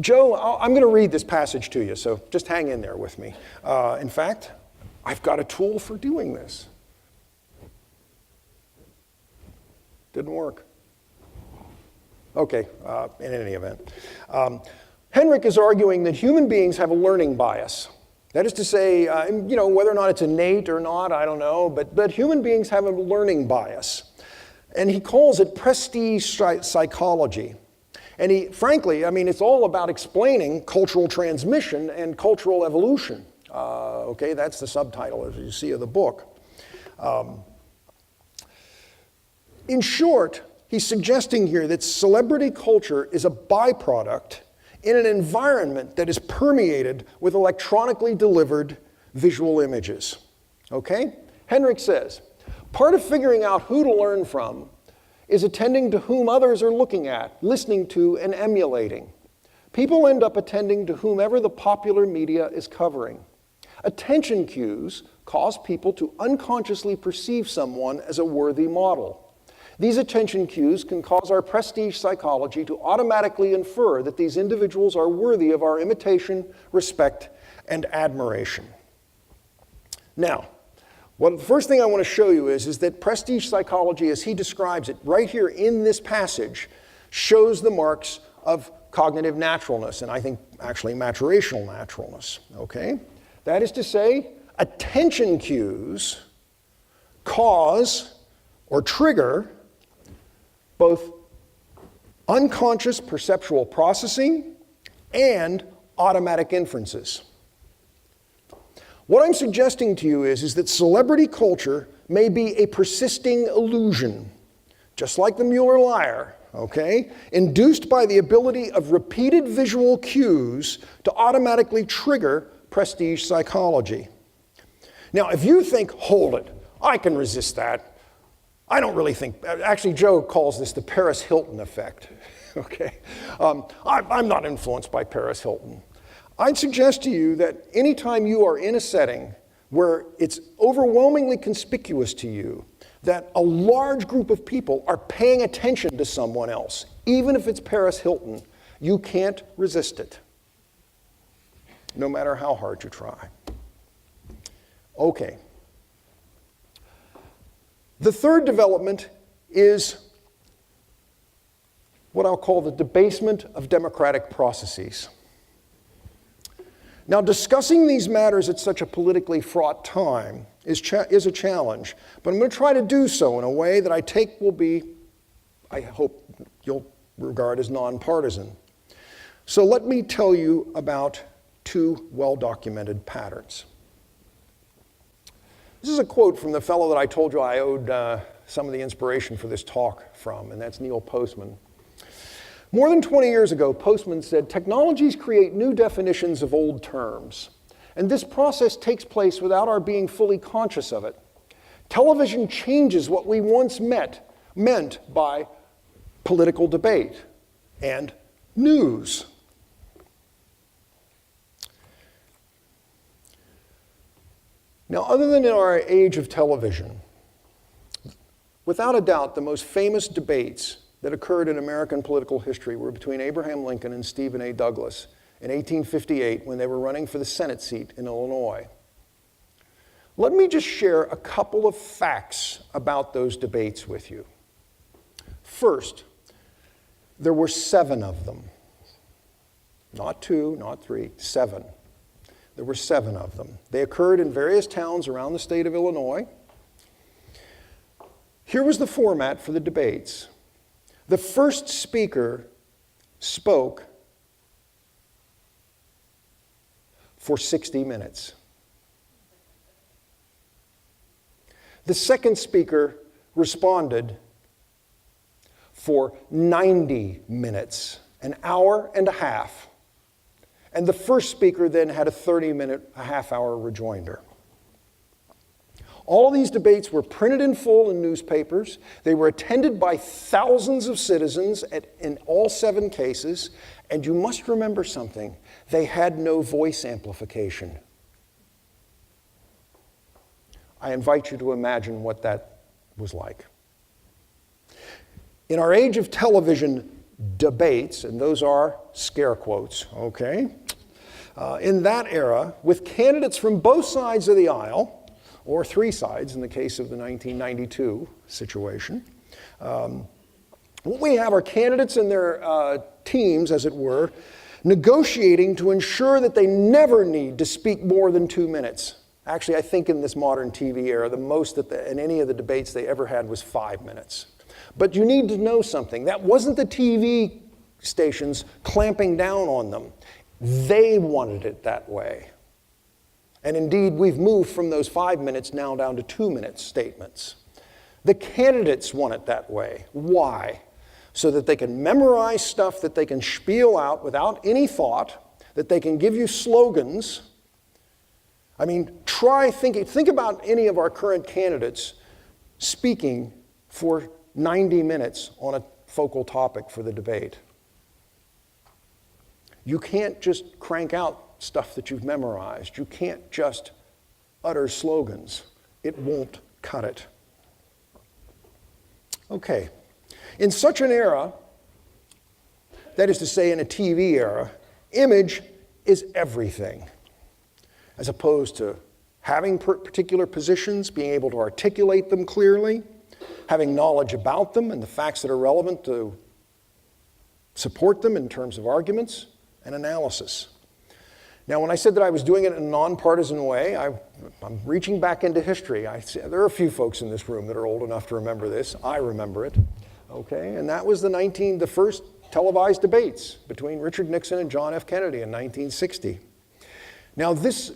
Joe, I'm going to read this passage to you, so just hang in there with me. In fact, I've got a tool for doing this. Didn't work. Okay, in any event. Henrich is arguing that human beings have a learning bias. That is to say, whether or not it's innate or not, I don't know, but human beings have a learning bias. And he calls it prestige psychology. And frankly, it's all about explaining cultural transmission and cultural evolution. Okay, that's the subtitle, as you see, of the book. In short, he's suggesting here that celebrity culture is a byproduct in an environment that is permeated with electronically delivered visual images. Okay? Henrich says, part of figuring out who to learn from is attending to whom others are looking at, listening to, and emulating. People end up attending to whomever the popular media is covering. Attention cues cause people to unconsciously perceive someone as a worthy model. These attention cues can cause our prestige psychology to automatically infer that these individuals are worthy of our imitation, respect, and admiration. Now, the first thing I want to show you is that prestige psychology, as he describes it right here in this passage, shows the marks of cognitive naturalness, and I think actually maturational naturalness, okay? That is to say, attention cues cause or trigger both unconscious perceptual processing and automatic inferences. What I'm suggesting to you is that celebrity culture may be a persisting illusion, just like the Mueller liar, okay, induced by the ability of repeated visual cues to automatically trigger prestige psychology. Now, if you think, hold it, I can resist that. I don't really think, actually Joe calls this the Paris Hilton effect, okay? I'm not influenced by Paris Hilton. I'd suggest to you that anytime you are in a setting where it's overwhelmingly conspicuous to you that a large group of people are paying attention to someone else, even if it's Paris Hilton, you can't resist it, no matter how hard you try. Okay. The third development is what I'll call the debasement of democratic processes. Now, discussing these matters at such a politically fraught time is a challenge, but I'm going to try to do so in a way that I take will be, I hope you'll regard as nonpartisan. So let me tell you about two well-documented patterns. This is a quote from the fellow that I told you I owed some of the inspiration for this talk from, and that's Neil Postman. More than 20 years ago, Postman said, "Technologies create new definitions of old terms, and this process takes place without our being fully conscious of it. Television changes what we once meant by political debate and news." Now, other than in our age of television, without a doubt, the most famous debates that occurred in American political history were between Abraham Lincoln and Stephen A. Douglas in 1858 when they were running for the Senate seat in Illinois. Let me just share a couple of facts about those debates with you. First, there were 7 of them. Not 2, not 3, 7. There were 7 of them. They occurred in various towns around the state of Illinois. Here was the format for the debates. The first speaker spoke for 60 minutes. The second speaker responded for 90 minutes, an hour and a half. And the first speaker then had a 30-minute, a half-hour rejoinder. All these debates were printed in full in newspapers. They were attended by thousands of citizens in all 7 cases. And you must remember something. They had no voice amplification. I invite you to imagine what that was like. In our age of television debates, and those are scare quotes, okay? In that era, with candidates from both sides of the aisle, or 3 sides in the case of the 1992 situation, what we have are candidates and their teams, as it were, negotiating to ensure that they never need to speak more than 2 minutes. Actually, I think in this modern TV era, the most that in any of the debates they ever had was 5 minutes. But you need to know something. That wasn't the TV stations clamping down on them. They wanted it that way. And indeed, we've moved from those 5 minutes now down to 2-minute statements. The candidates want it that way. Why? So that they can memorize stuff that they can spiel out without any thought, that they can give you slogans. I mean, think about any of our current candidates speaking for 90 minutes on a focal topic for the debate. You can't just crank out stuff that you've memorized. You can't just utter slogans. It won't cut it. Okay. In such an era, that is to say in a TV era, image is everything. As opposed to having particular positions, being able to articulate them clearly, having knowledge about them and the facts that are relevant to support them in terms of arguments and analysis. Now, when I said that I was doing it in a nonpartisan way, I'm reaching back into history. There are a few folks in this room that are old enough to remember this. I remember it, okay? And that was the first televised debates between Richard Nixon and John F. Kennedy in 1960. Now, this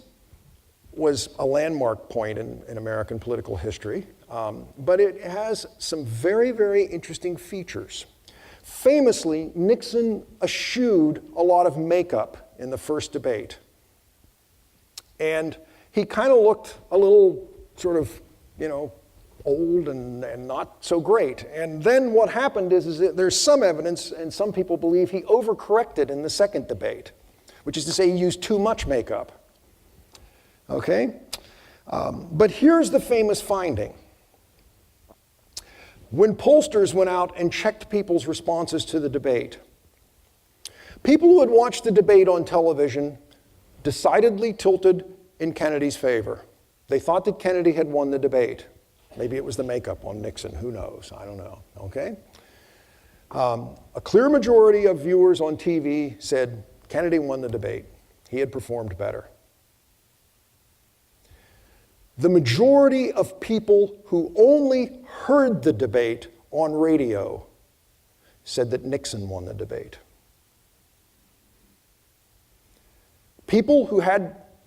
was a landmark point in American political history, but it has some very, very interesting features. Famously, Nixon eschewed a lot of makeup in the first debate. And he kind of looked a little sort of, old and not so great. And then what happened is that there's some evidence, and some people believe he overcorrected in the second debate, which is to say he used too much makeup. Okay? But here's the famous finding. When pollsters went out and checked people's responses to the debate, people who had watched the debate on television decidedly tilted in Kennedy's favor. They thought that Kennedy had won the debate. Maybe it was the makeup on Nixon, who knows? I don't know, okay? A clear majority of viewers on TV said Kennedy won the debate. He had performed better. The majority of people who only heard the debate on radio said that Nixon won the debate. People who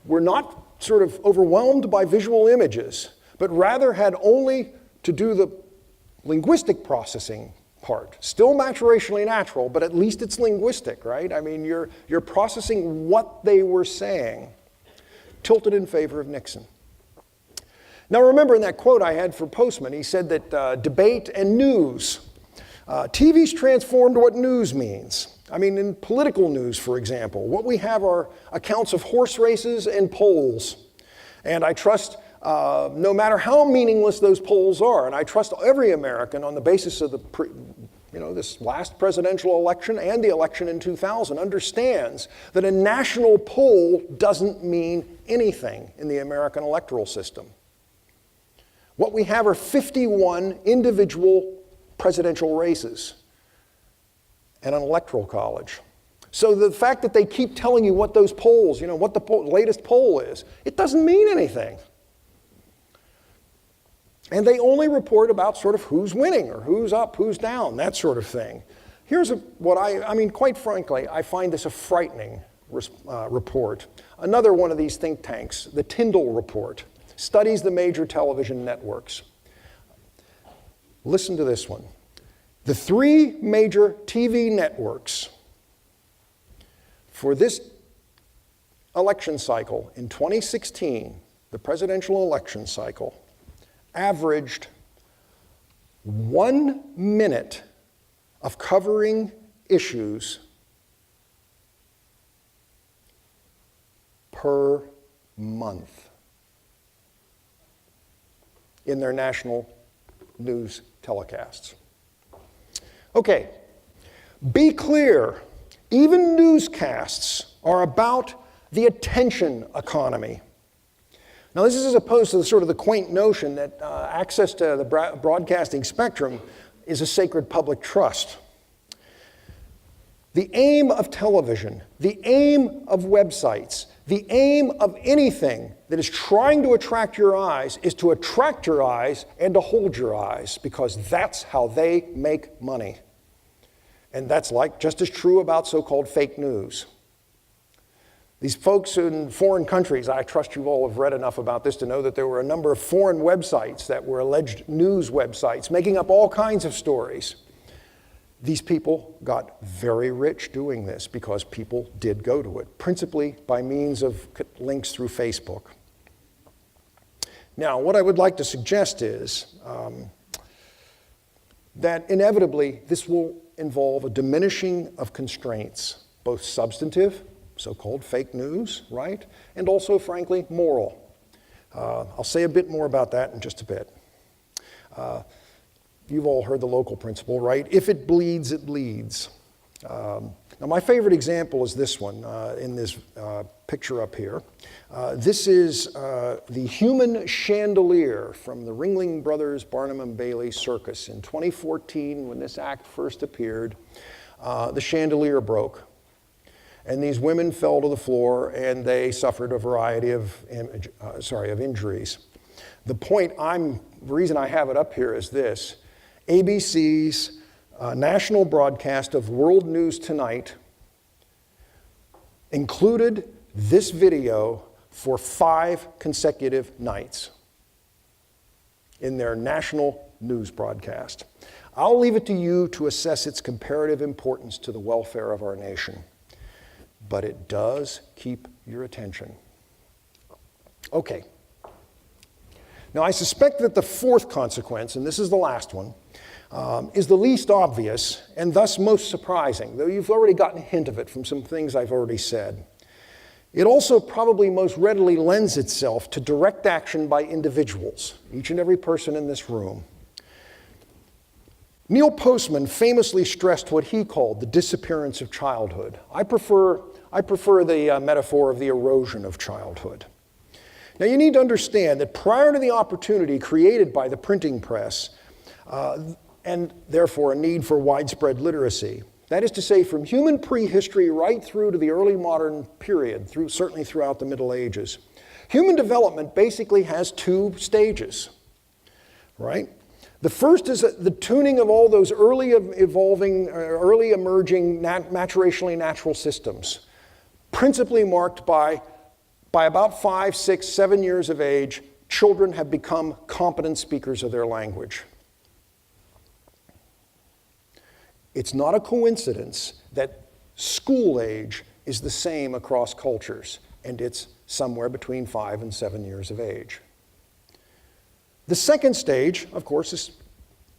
were not sort of overwhelmed by visual images, but rather had only to do the linguistic processing part. Still maturationally natural, but at least it's linguistic, right? I mean, you're processing what they were saying, tilted in favor of Nixon. Now remember in that quote I had for Postman, he said that debate and news, TV's transformed what news means. I mean, in political news, for example, what we have are accounts of horse races and polls. And I trust, no matter how meaningless those polls are, and I trust every American on the basis of this last presidential election and the election in 2000 understands that a national poll doesn't mean anything in the American electoral system. What we have are 51 individual presidential races and an electoral college. So the fact that they keep telling you what those polls, what the latest poll is, it doesn't mean anything. And they only report about sort of who's winning or who's up, who's down, that sort of thing. Here's quite frankly, I find this a frightening report. Another one of these think tanks, the Tyndall Report, studies the major television networks. Listen to this one. The three major TV networks for this election cycle in 2016, the presidential election cycle, averaged 1 minute of covering issues per month in their national news telecasts. Okay, be clear, even newscasts are about the attention economy. Now this is as opposed to the quaint notion that access to the broadcasting spectrum is a sacred public trust. The aim of television, the aim of websites, the aim of anything that is trying to attract your eyes is to attract your eyes and to hold your eyes, because that's how they make money. And that's just as true about so-called fake news. These folks in foreign countries, I trust you all have read enough about this to know that there were a number of foreign websites that were alleged news websites, making up all kinds of stories. These people got very rich doing this because people did go to it, principally by means of links through Facebook. Now, what I would like to suggest is that inevitably this will involve a diminishing of constraints, both substantive, so-called fake news, right, and also, frankly, moral. I'll say a bit more about that in just a bit. You've all heard the local principle, right? If it bleeds, it leads. Now, my favorite example is this one in this picture up here. This is the human chandelier from the Ringling Brothers Barnum and Bailey Circus. In 2014, when this act first appeared, the chandelier broke. And these women fell to the floor and they suffered a variety of injuries. The reason I have it up here is this. ABC's national broadcast of World News Tonight included this video for 5 consecutive nights in their national news broadcast. I'll leave it to you to assess its comparative importance to the welfare of our nation. But it does keep your attention. Okay. Now, I suspect that the fourth consequence, and this is the last one, is the least obvious and thus most surprising, though you've already gotten a hint of it from some things I've already said. It also probably most readily lends itself to direct action by individuals, each and every person in this room. Neil Postman famously stressed what he called the disappearance of childhood. I prefer the metaphor of the erosion of childhood. Now, you need to understand that prior to the opportunity created by the printing press, and therefore a need for widespread literacy, that is to say, from human prehistory right through to the early modern period, certainly throughout the Middle Ages, human development basically has two stages, right? The first is the tuning of all those early emerging, maturationally natural systems, principally marked by about 5, 6, 7 years of age, children have become competent speakers of their language. It's not a coincidence that school age is the same across cultures, and it's somewhere between 5 and 7 years of age. The second stage, of course, is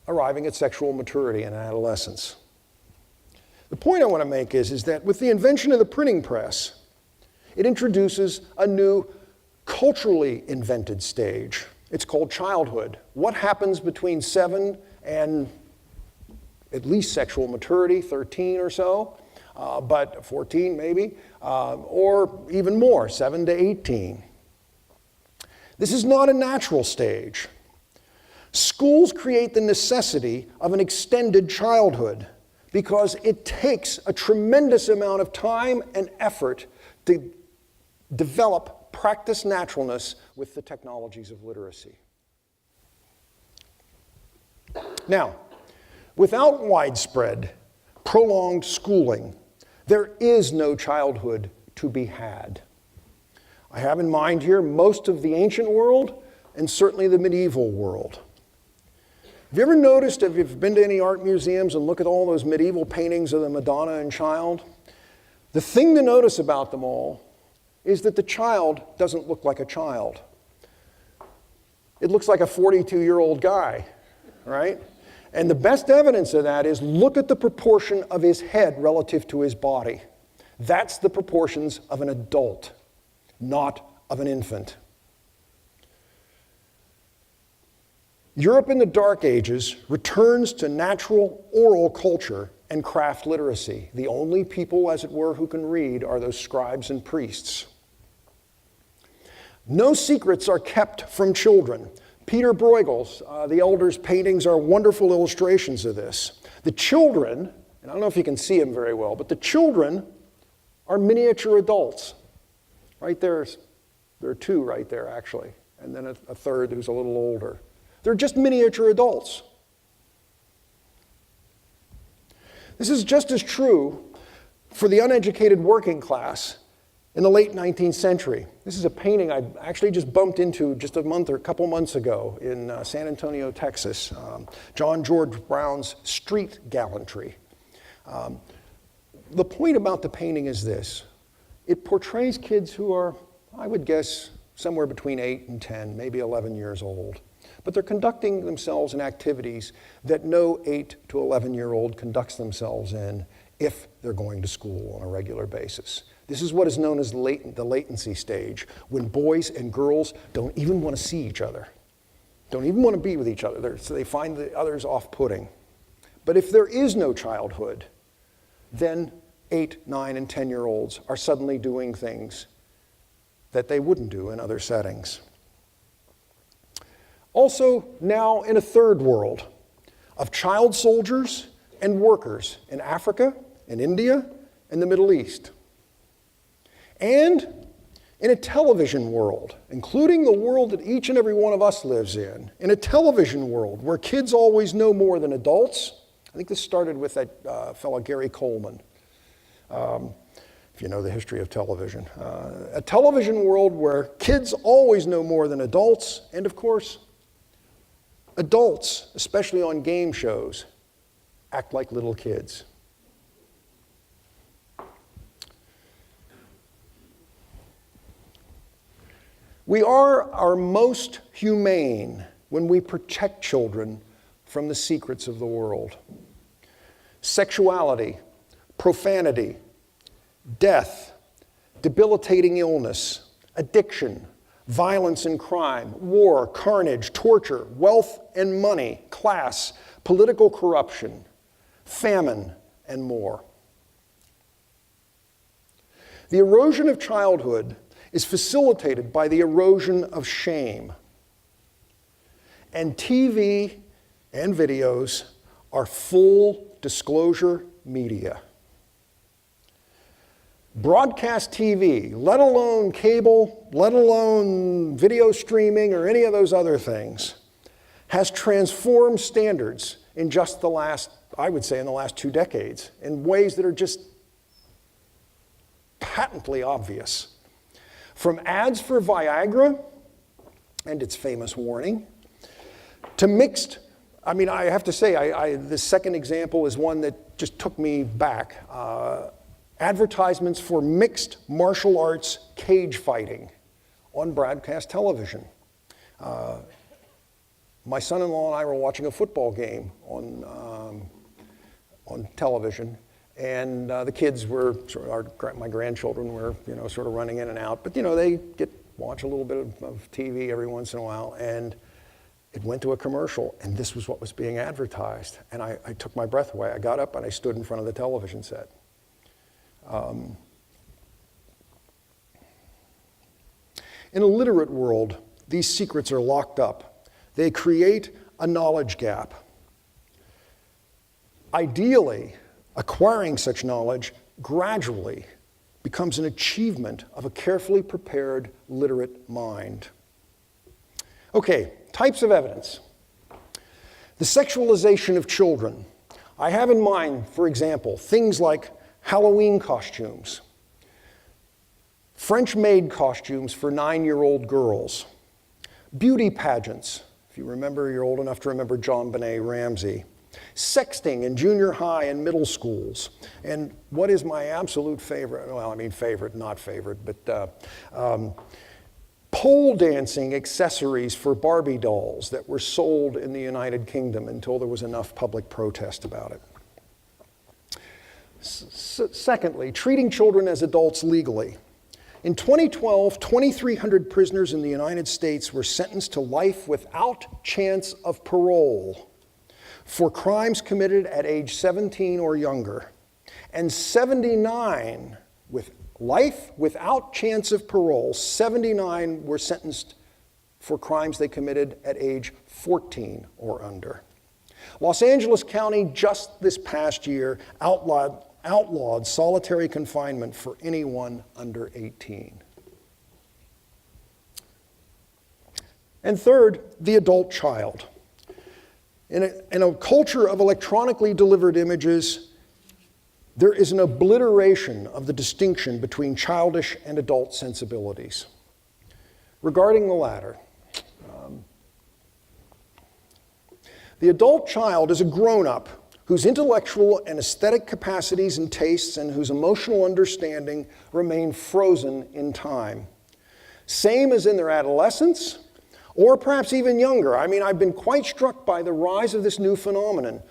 arriving at sexual maturity in adolescence. The point I want to make is that with the invention of the printing press, it introduces a new culturally invented stage. It's called childhood. What happens between 7 and at least sexual maturity, 13 or so, but 14 maybe, or even more, 7 to 18. This is not a natural stage. Schools create the necessity of an extended childhood because it takes a tremendous amount of time and effort to develop practice naturalness with the technologies of literacy. Now, without widespread, prolonged schooling, there is no childhood to be had. I have in mind here most of the ancient world and certainly the medieval world. Have you ever noticed, if you've been to any art museums and look at all those medieval paintings of the Madonna and Child, the thing to notice about them all is that the child doesn't look like a child. It looks like a 42-year-old guy, right? And the best evidence of that is look at the proportion of his head relative to his body. That's the proportions of an adult, not of an infant. Europe in the Dark Ages returns to natural oral culture and craft literacy. The only people, as it were, who can read are those scribes and priests. No secrets are kept from children. Peter Bruegel's The Elders' paintings are wonderful illustrations of this. The children, and I don't know if you can see them very well, but the children are miniature adults. Right there are two right there, actually, and then a third who's a little older. They're just miniature adults. This is just as true for the uneducated working class in the late 19th century. This is a painting I actually just bumped into just a couple months ago in San Antonio, Texas. John George Brown's Street Gallantry. The point about the painting is this. It portrays kids who are, I would guess, somewhere between 8 and 10, maybe 11 years old. But they're conducting themselves in activities that no 8 to 11-year-old conducts themselves in if they're going to school on a regular basis. This is what is known as the latency stage, when boys and girls don't even want to see each other, don't even want to be with each other, so they find the others off-putting. But if there is no childhood, then 8, 9, and 10-year-olds are suddenly doing things that they wouldn't do in other settings. Also, now in a third world of child soldiers and workers in Africa, in India, and the Middle East. And in a television world, including the world that each and every one of us lives in a television world where kids always know more than adults. I think this started with that fellow Gary Coleman, if you know the history of television. A television world where kids always know more than adults, and of course, adults, especially on game shows, act like little kids. We are our most humane when we protect children from the secrets of the world. Sexuality, profanity, death, debilitating illness, addiction, violence and crime, war, carnage, torture, wealth and money, class, political corruption, famine, and more. The erosion of childhood is facilitated by the erosion of shame. And TV and videos are full disclosure media. Broadcast TV, let alone cable, let alone video streaming or any of those other things, has transformed standards in just the last, I would say, in the last 2 decades in ways that are just patently obvious. From ads for Viagra and its famous warning, to mixed, I mean, I have to say, the second example is one that just took me back. Advertisements for mixed martial arts cage fighting on broadcast television. My son-in-law and I were watching a football game on television, and the kids were, my grandchildren were, sort of running in and out. But, they watch a little bit of TV every once in a while, and it went to a commercial, and this was what was being advertised. And I took my breath away. I got up and I stood in front of the television set. In a literate world, these secrets are locked up. They create a knowledge gap. Ideally, acquiring such knowledge gradually becomes an achievement of a carefully prepared, literate mind. Okay, types of evidence. The sexualization of children. I have in mind, for example, things like Halloween costumes, French maid costumes for 9-year-old girls, beauty pageants, if you remember, you're old enough to remember JonBenet Ramsey, sexting in junior high and middle schools, and what is my absolute favorite, well, I mean favorite, not favorite, but pole dancing accessories for Barbie dolls that were sold in the United Kingdom until there was enough public protest about it. Secondly, treating children as adults legally. In 2012, 2,300 prisoners in the United States were sentenced to life without chance of parole for crimes committed at age 17 or younger, and 79 with life without chance of parole, 79 were sentenced for crimes they committed at age 14 or under. Los Angeles County just this past year outlawed solitary confinement for anyone under 18. And third, the adult child. In a culture of electronically delivered images, there is an obliteration of the distinction between childish and adult sensibilities. Regarding the latter, the adult child is a grown-up whose intellectual and aesthetic capacities and tastes and whose emotional understanding remain frozen in time. Same as in their adolescence, or perhaps even younger. I mean, I've been quite struck by the rise of this new phenomenon,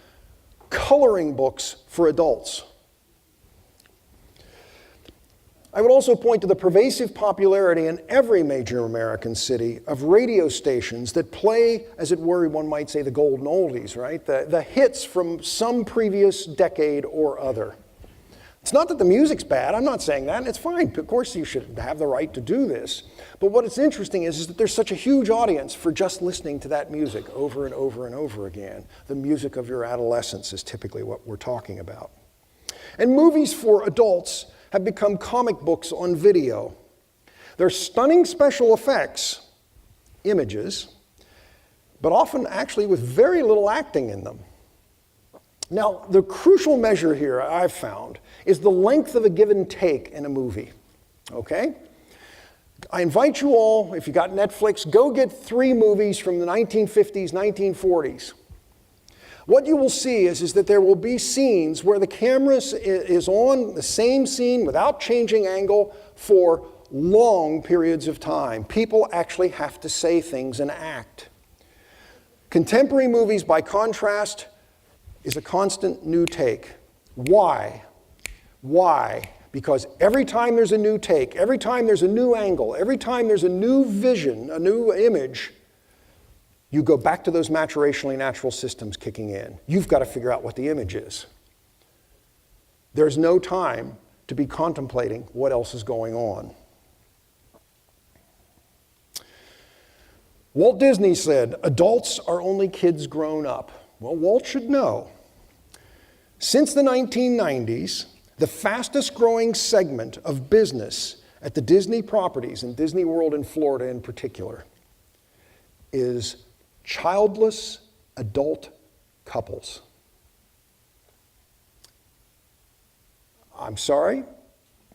coloring books for adults. I would also point to the pervasive popularity in every major American city of radio stations that play, as it were, one might say, the golden oldies, right? The hits from some previous decade or other. It's not that the music's bad, I'm not saying that, and it's fine. Of course you should have the right to do this. But what is interesting is that there's such a huge audience for just listening to that music over and over and over again. The music of your adolescence is typically what we're talking about. And movies for adults have become comic books on video. They're stunning special effects, images, but often actually with very little acting in them. Now, the crucial measure here I've found is the length of a given take in a movie, okay? I invite you all, if you got Netflix, go get 3 movies from the 1950s, 1940s. what you will see is that there will be scenes where the camera is on the same scene without changing angle for long periods of time. People actually have to say things and act. Contemporary movies, by contrast, is a constant new take. Why? Why? Because every time there's a new take, every time there's a new angle, every time there's a new vision, a new image, you go back to those maturationally natural systems kicking in. You've got to figure out what the image is. There's no time to be contemplating what else is going on. Walt Disney said, "Adults are only kids grown up." Well, Walt should know. Since the 1990s, the fastest growing segment of business at the Disney properties, in Disney World in Florida in particular, is childless adult couples. I'm sorry,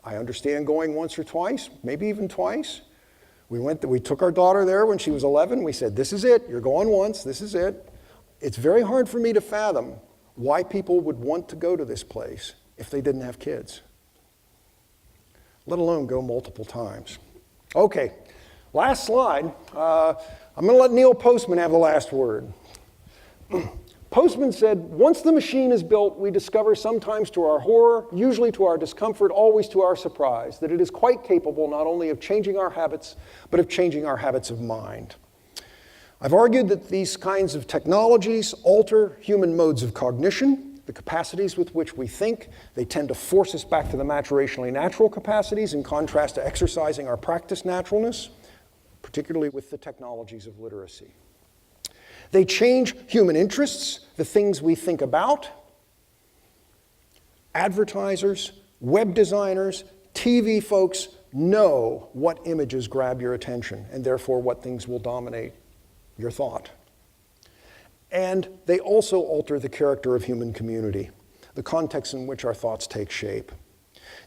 I understand going once or twice, maybe even twice. We took our daughter there when she was 11. We said, this is it, you're going once, this is it. It's very hard for me to fathom why people would want to go to this place if they didn't have kids, let alone go multiple times. Okay, last slide. I'm going to let Neil Postman have the last word. Postman said, "Once the machine is built, we discover, sometimes to our horror, usually to our discomfort, always to our surprise, that it is quite capable not only of changing our habits, but of changing our habits of mind." I've argued that these kinds of technologies alter human modes of cognition, the capacities with which we think. They tend to force us back to the maturationally natural capacities in contrast to exercising our practice naturalness, particularly with the technologies of literacy. They change human interests, the things we think about. Advertisers, web designers, TV folks know what images grab your attention and therefore what things will dominate your thought. And they also alter the character of human community, the context in which our thoughts take shape.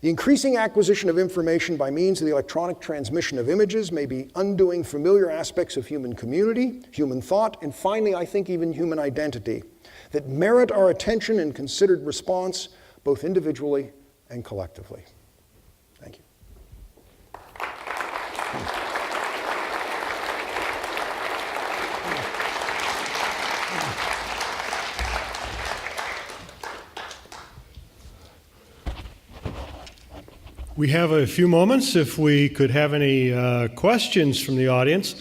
The increasing acquisition of information by means of the electronic transmission of images may be undoing familiar aspects of human community, human thought, and finally, I think even human identity, that merit our attention and considered response, both individually and collectively. Thank you. We have a few moments if we could have any questions from the audience.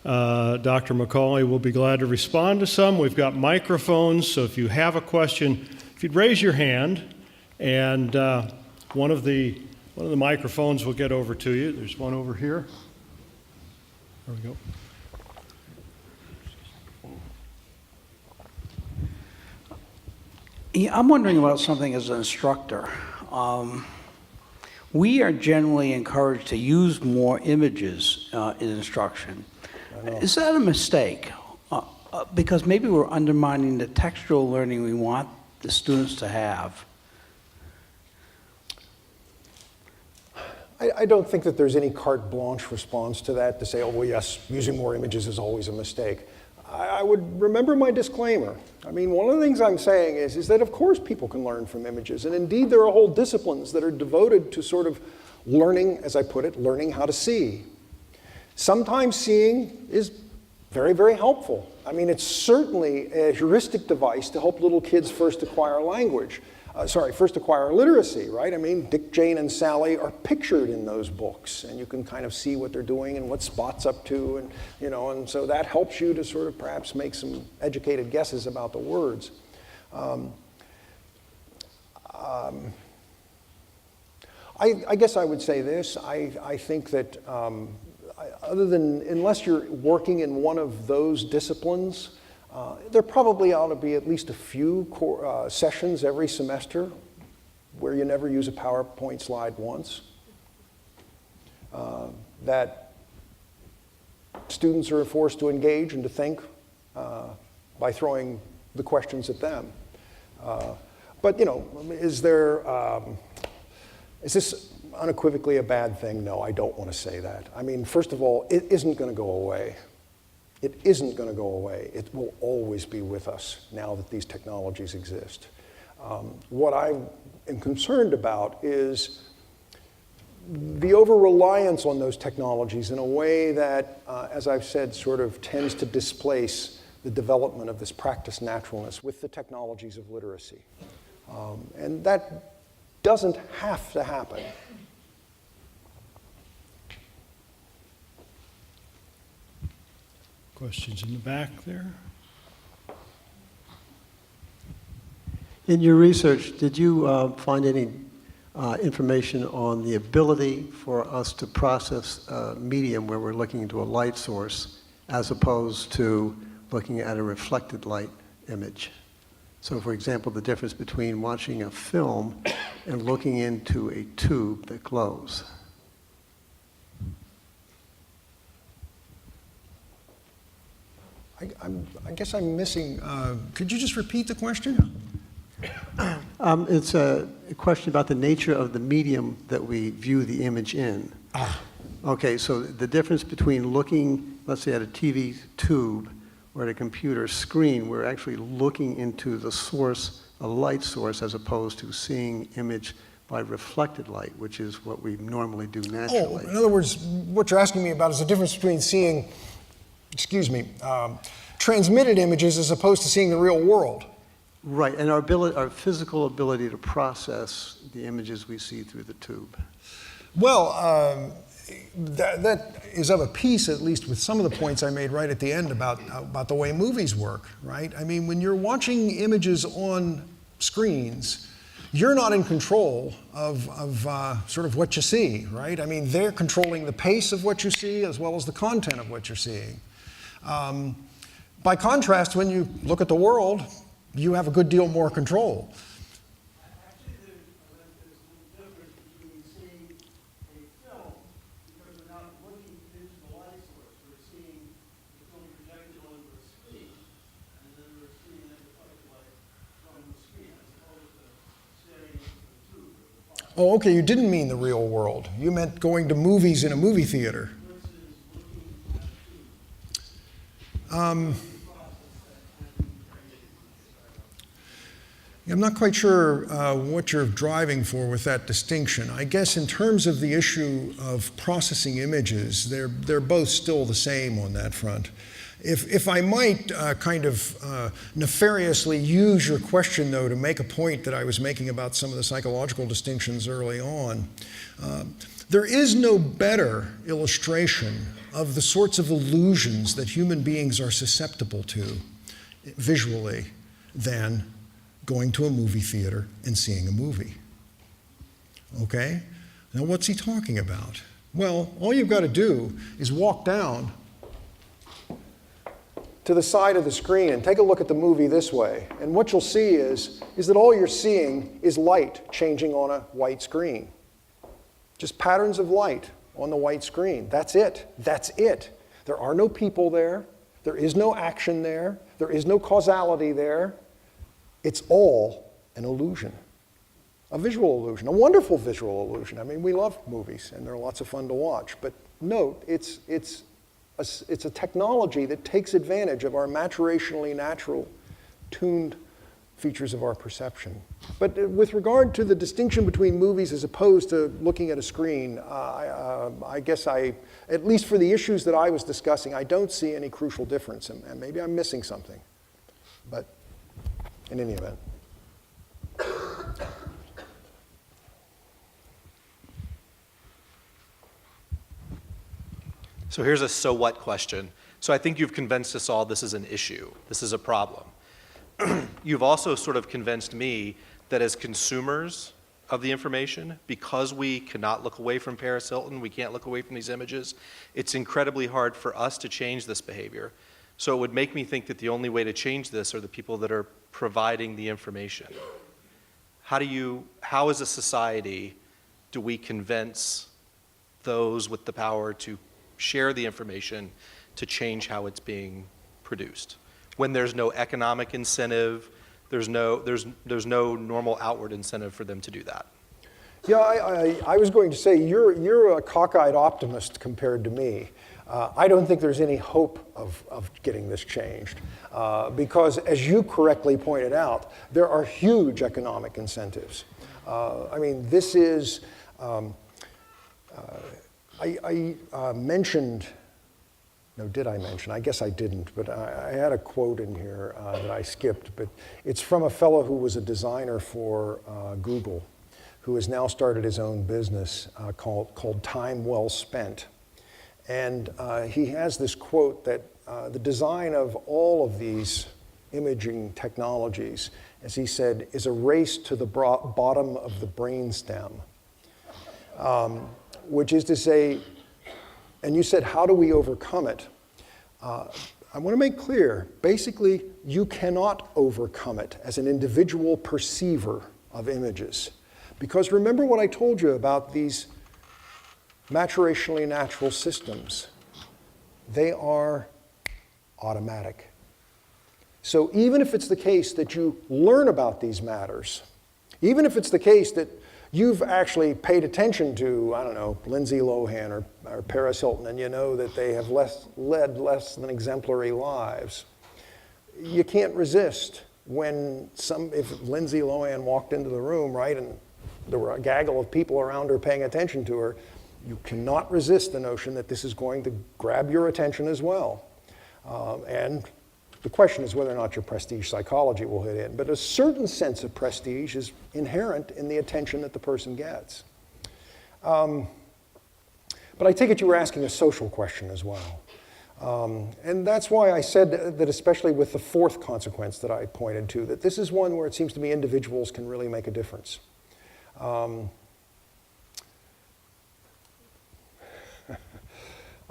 Dr. McCauley will be glad to respond to some. We've got microphones, so if you have a question, if you'd raise your hand, and one of the microphones will get over to you. There's one over here. There we go. Yeah, I'm wondering about something as an instructor. We are generally encouraged to use more images in instruction. Is that a mistake? Because maybe we're undermining the textual learning we want the students to have. I don't think that there's any carte blanche response to that to say, oh, well, yes, using more images is always a mistake. I would remember my disclaimer. I mean, one of the things I'm saying is that of course people can learn from images, and indeed there are whole disciplines that are devoted to sort of learning, as I put it, learning how to see. Sometimes seeing is very, very helpful. I mean, it's certainly a heuristic device to help little kids first acquire language. First acquire literacy, right? I mean, Dick, Jane, and Sally are pictured in those books, and you can kind of see what they're doing and what Spot's up to, and and so that helps you to sort of perhaps make some educated guesses about the words. I guess I would say this. I think that unless you're working in one of those disciplines, there probably ought to be at least a few sessions every semester where you never use a PowerPoint slide once. That students are forced to engage and to think by throwing the questions at them. But is this unequivocally a bad thing? No, I don't want to say that. I mean, first of all, it isn't going to go away. It isn't going to go away. It will always be with us now that these technologies exist. What I am concerned about is the over-reliance on those technologies in a way that, as I've said, sort of tends to displace the development of this practice naturalness with the technologies of literacy. And that doesn't have to happen. Questions in the back there? In your research, did you find any information on the ability for us to process a medium where we're looking into a light source as opposed to looking at a reflected light image? So, for example, the difference between watching a film and looking into a tube that glows. I guess I'm missing, could you just repeat the question? It's a question about the nature of the medium that we view the image in. Okay, so the difference between looking, let's say, at a TV tube or at a computer screen, we're actually looking into the source, a light source, as opposed to seeing image by reflected light, which is what we normally do naturally. Oh, in other words, what you're asking me about is the difference between seeing, transmitted images as opposed to seeing the real world. Right, and our physical ability to process the images we see through the tube. Well, that is of a piece, at least with some of the points I made right at the end about the way movies work, right? I mean, when you're watching images on screens, you're not in control of sort of what you see, right? I mean, they're controlling the pace of what you see as well as the content of what you're seeing. By contrast, when you look at the world, you have a good deal more control. Actually, there's a difference between seeing a film, because we're not looking into the light source. We're seeing the film projected onto a screen, and then we're seeing it reflected light from the screen, as opposed to staring into the tube. Oh, okay, you didn't mean the real world. You meant going to movies in a movie theater. I'm not quite sure what you're driving for with that distinction. I guess in terms of the issue of processing images, they're both still the same on that front. If I might kind of nefariously use your question, though, to make a point that I was making about some of the psychological distinctions early on, there is no better illustration of the sorts of illusions that human beings are susceptible to visually than going to a movie theater and seeing a movie. Okay? Now, what's he talking about? Well, all you've got to do is walk down to the side of the screen and take a look at the movie this way. And what you'll see is that all you're seeing is light changing on a white screen. Just patterns of light on the white screen. That's it. That's it. There are no people there. There is no action there. There is no causality there. It's all an illusion, a visual illusion, a wonderful visual illusion. I mean, we love movies, and they're lots of fun to watch. But note, it's a technology that takes advantage of our maturationally natural, tuned features of our perception. But with regard to the distinction between movies as opposed to looking at a screen, I guess at least for the issues that I was discussing, I don't see any crucial difference, and maybe I'm missing something. But in any event. So here's a so what question. So I think you've convinced us all this is an issue. This is a problem. You've also sort of convinced me that as consumers of the information, because we cannot look away from Paris Hilton, we can't look away from these images, it's incredibly hard for us to change this behavior. So it would make me think that the only way to change this are the people that are providing the information. How as a society do we convince those with the power to share the information to change how it's being produced? When there's no economic incentive, there's no normal outward incentive for them to do that. Yeah, I was going to say you're a cockeyed optimist compared to me. I don't think there's any hope of getting this changed because, as you correctly pointed out, there are huge economic incentives. I mean, this is, I mentioned, no, did I mention? I guess I didn't, but I had a quote in here that I skipped, but it's from a fellow who was a designer for Google, who has now started his own business called Time Well Spent. And he has this quote that the design of all of these imaging technologies, as he said, is a race to the bottom of the brainstem, which is to say, and you said, how do we overcome it? I want to make clear, basically, you cannot overcome it as an individual perceiver of images. Because remember what I told you about these maturationally natural systems. They are automatic. So even if it's the case that you learn about these matters, even if it's the case that you've actually paid attention to, I don't know, Lindsay Lohan or Paris Hilton, and you know that they have led less than exemplary lives, you can't resist when if Lindsay Lohan walked into the room, right, and there were a gaggle of people around her paying attention to her, you cannot resist the notion that this is going to grab your attention as well. And the question is whether or not your prestige psychology will hit in. But a certain sense of prestige is inherent in the attention that the person gets. But I take it you were asking a social question as well. And that's why I said that, especially with the fourth consequence that I pointed to, that this is one where it seems to me individuals can really make a difference. I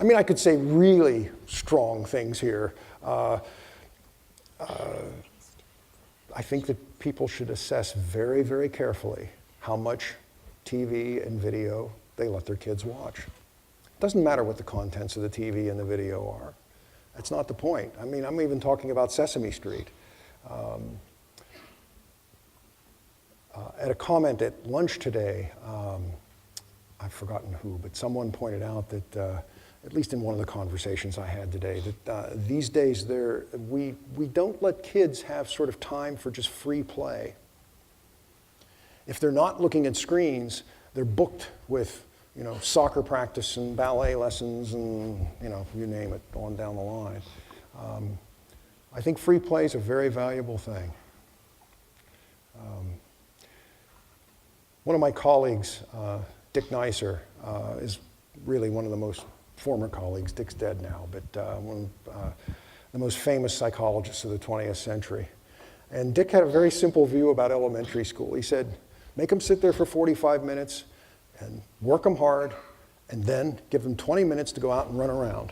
mean, I could say really strong things here. I think that people should assess very, very carefully how much TV and video they let their kids watch. It doesn't matter what the contents of the TV and the video are. That's not the point. I mean, I'm even talking about Sesame Street. At a comment at lunch today, I've forgotten who, but someone pointed out that at least in one of the conversations I had today, that these days we don't let kids have sort of time for just free play. If they're not looking at screens, they're booked with, you know, soccer practice and ballet lessons and, you know, you name it, on down the line. I think free play is a very valuable thing. One of my colleagues, Dick Neisser, is really one of the most former colleagues, Dick's dead now, but one of the most famous psychologists of the 20th century. And Dick had a very simple view about elementary school. He said, make them sit there for 45 minutes and work them hard, and then give them 20 minutes to go out and run around.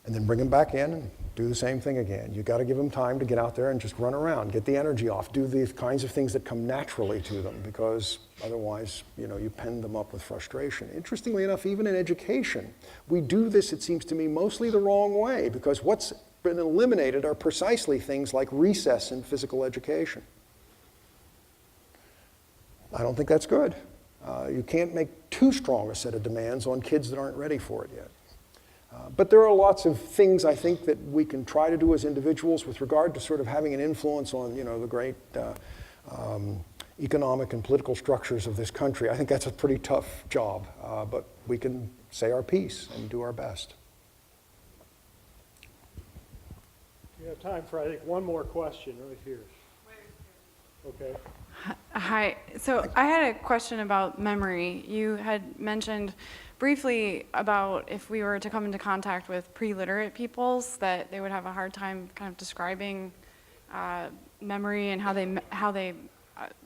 And then bring them back in and do the same thing again. You've got to give them time to get out there and just run around, get the energy off, do the kinds of things that come naturally to them, because otherwise, you know, you pen them up with frustration. Interestingly enough, even in education, we do this, it seems to me, mostly the wrong way, because what's been eliminated are precisely things like recess in physical education. I don't think that's good. You can't make too strong a set of demands on kids that aren't ready for it yet. But there are lots of things, I think, that we can try to do as individuals with regard to sort of having an influence on, you know, the great economic and political structures of this country. I think that's a pretty tough job, but we can say our piece and do our best. We have time for, I think, one more question right here. Okay. Hi. So I had a question about memory. You had mentioned briefly about if we were to come into contact with pre-literate peoples, that they would have a hard time kind of describing memory and how they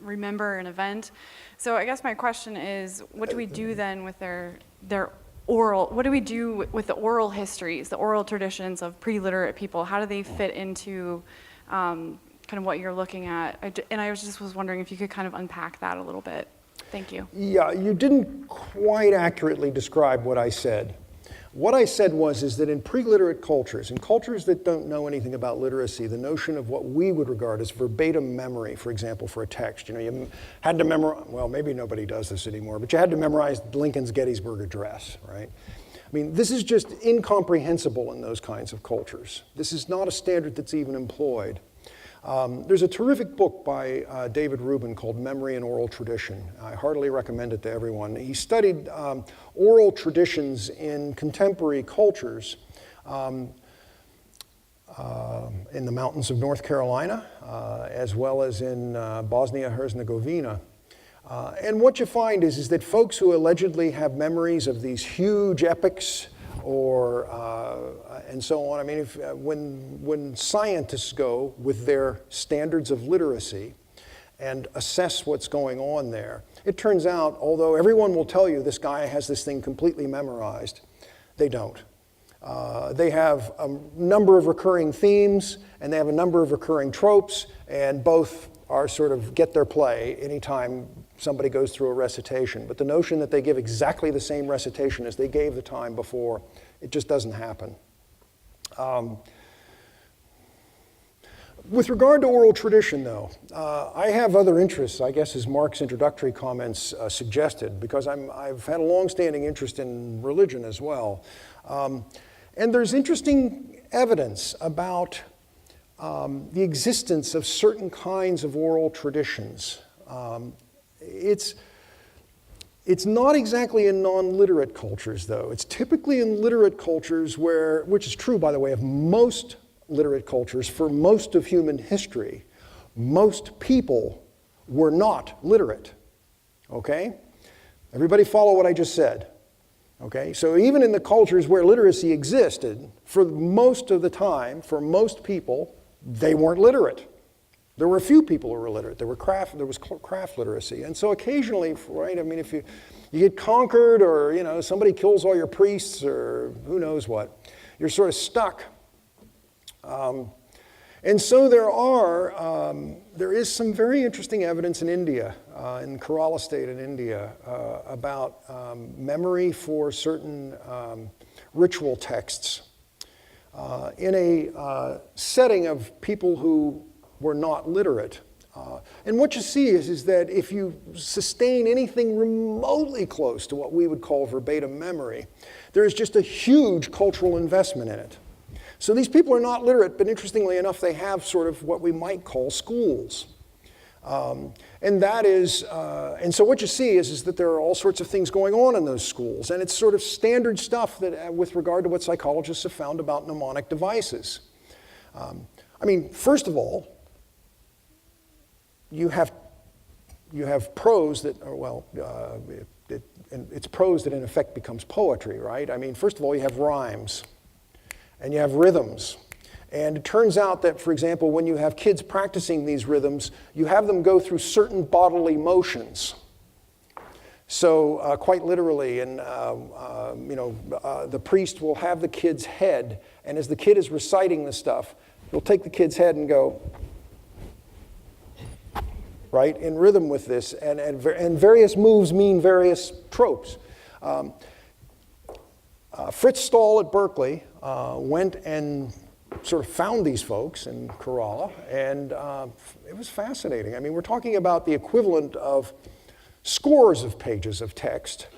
remember an event. So I guess my question is, what do we do then with their oral? What do we do with the oral histories, the oral traditions of pre-literate people? How do they fit into kind of what you're looking at? And I was wondering if you could kind of unpack that a little bit. Thank you. Yeah, you didn't quite accurately describe what I said. What I said is that in pre-literate cultures, in cultures that don't know anything about literacy, the notion of what we would regard as verbatim memory, for example, for a text, you know, you had to memorize, well, maybe nobody does this anymore, but you had to memorize Lincoln's Gettysburg Address, right? I mean, this is just incomprehensible in those kinds of cultures. This is not a standard that's even employed. There's a terrific book by David Rubin called Memory and Oral Tradition. I heartily recommend it to everyone. He studied oral traditions in contemporary cultures in the mountains of North Carolina, as well as in Bosnia-Herzegovina. And what you find is that folks who allegedly have memories of these huge epics or and so on, I mean, when scientists go with their standards of literacy and assess what's going on there, it turns out, although everyone will tell you this guy has this thing completely memorized, they don't. They have a number of recurring themes, and they have a number of recurring tropes, and both are sort of get their play anytime somebody goes through a recitation. But the notion that they give exactly the same recitation as they gave the time before, it just doesn't happen. With regard to oral tradition, though, I have other interests, I guess, as Mark's introductory comments suggested, because I've had a long-standing interest in religion as well. And there's interesting evidence about the existence of certain kinds of oral traditions. It's not exactly in non-literate cultures, though. It's typically in literate cultures which is true, by the way, of most literate cultures for most of human history. Most people were not literate, okay? Everybody follow what I just said, okay? So even in the cultures where literacy existed, for most of the time, for most people, they weren't literate. There were a few people who were literate. There was craft literacy. And so occasionally, right, I mean, if you get conquered or, you know, somebody kills all your priests or who knows what, you're sort of stuck. And so there is some very interesting evidence in India, in Kerala state in India, about memory for certain ritual texts in a setting of people who were not literate. And what you see is that if you sustain anything remotely close to what we would call verbatim memory, there's just a huge cultural investment in it. So these people are not literate, but interestingly enough, they have sort of what we might call schools. And so what you see is that there are all sorts of things going on in those schools, and it's sort of standard stuff that, with regard to what psychologists have found about mnemonic devices. I mean, first of all, you have prose that, it's prose that in effect becomes poetry, right? I mean, first of all, you have rhymes. And you have rhythms. And it turns out that, for example, when you have kids practicing these rhythms, you have them go through certain bodily motions. So quite literally, the priest will have the kid's head, and as the kid is reciting the stuff, he'll take the kid's head and go, right, in rhythm with this. And various moves mean various tropes. Fritz Stahl at Berkeley went and sort of found these folks in Kerala, and it was fascinating. I mean, we're talking about the equivalent of scores of pages of text.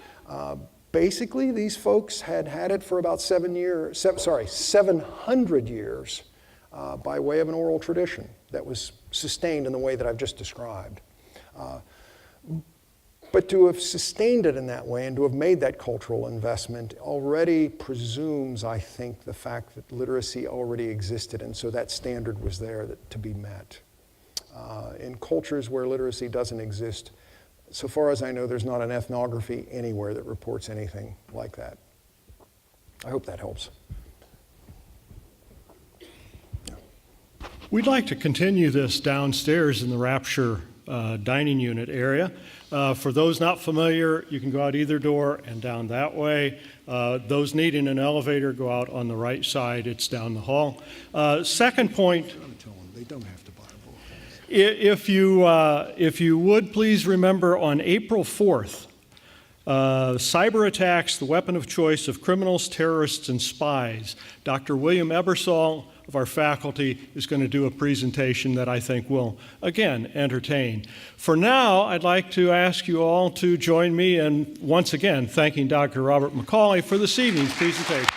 Basically, these folks had it for about 700 years by way of an oral tradition that was sustained in the way that I've just described. But to have sustained it in that way and to have made that cultural investment already presumes, I think, the fact that literacy already existed, and so that standard was there to be met. In cultures where literacy doesn't exist, so far as I know, there's not an ethnography anywhere that reports anything like that. I hope that helps. We'd like to continue this downstairs in the Rapture dining unit area. For those not familiar, you can go out either door and down that way. Those needing an elevator, go out on the right side. It's down the hall. Second point, They don't have to buy a book. if you would please remember on April 4th, Cyber attacks, the weapon of choice of criminals, terrorists, and spies. Dr. William Ebersol of our faculty is going to do a presentation that I think will, again, entertain. For now, I'd like to ask you all to join me in, once again, thanking Dr. Robert McCauley for this evening's presentation.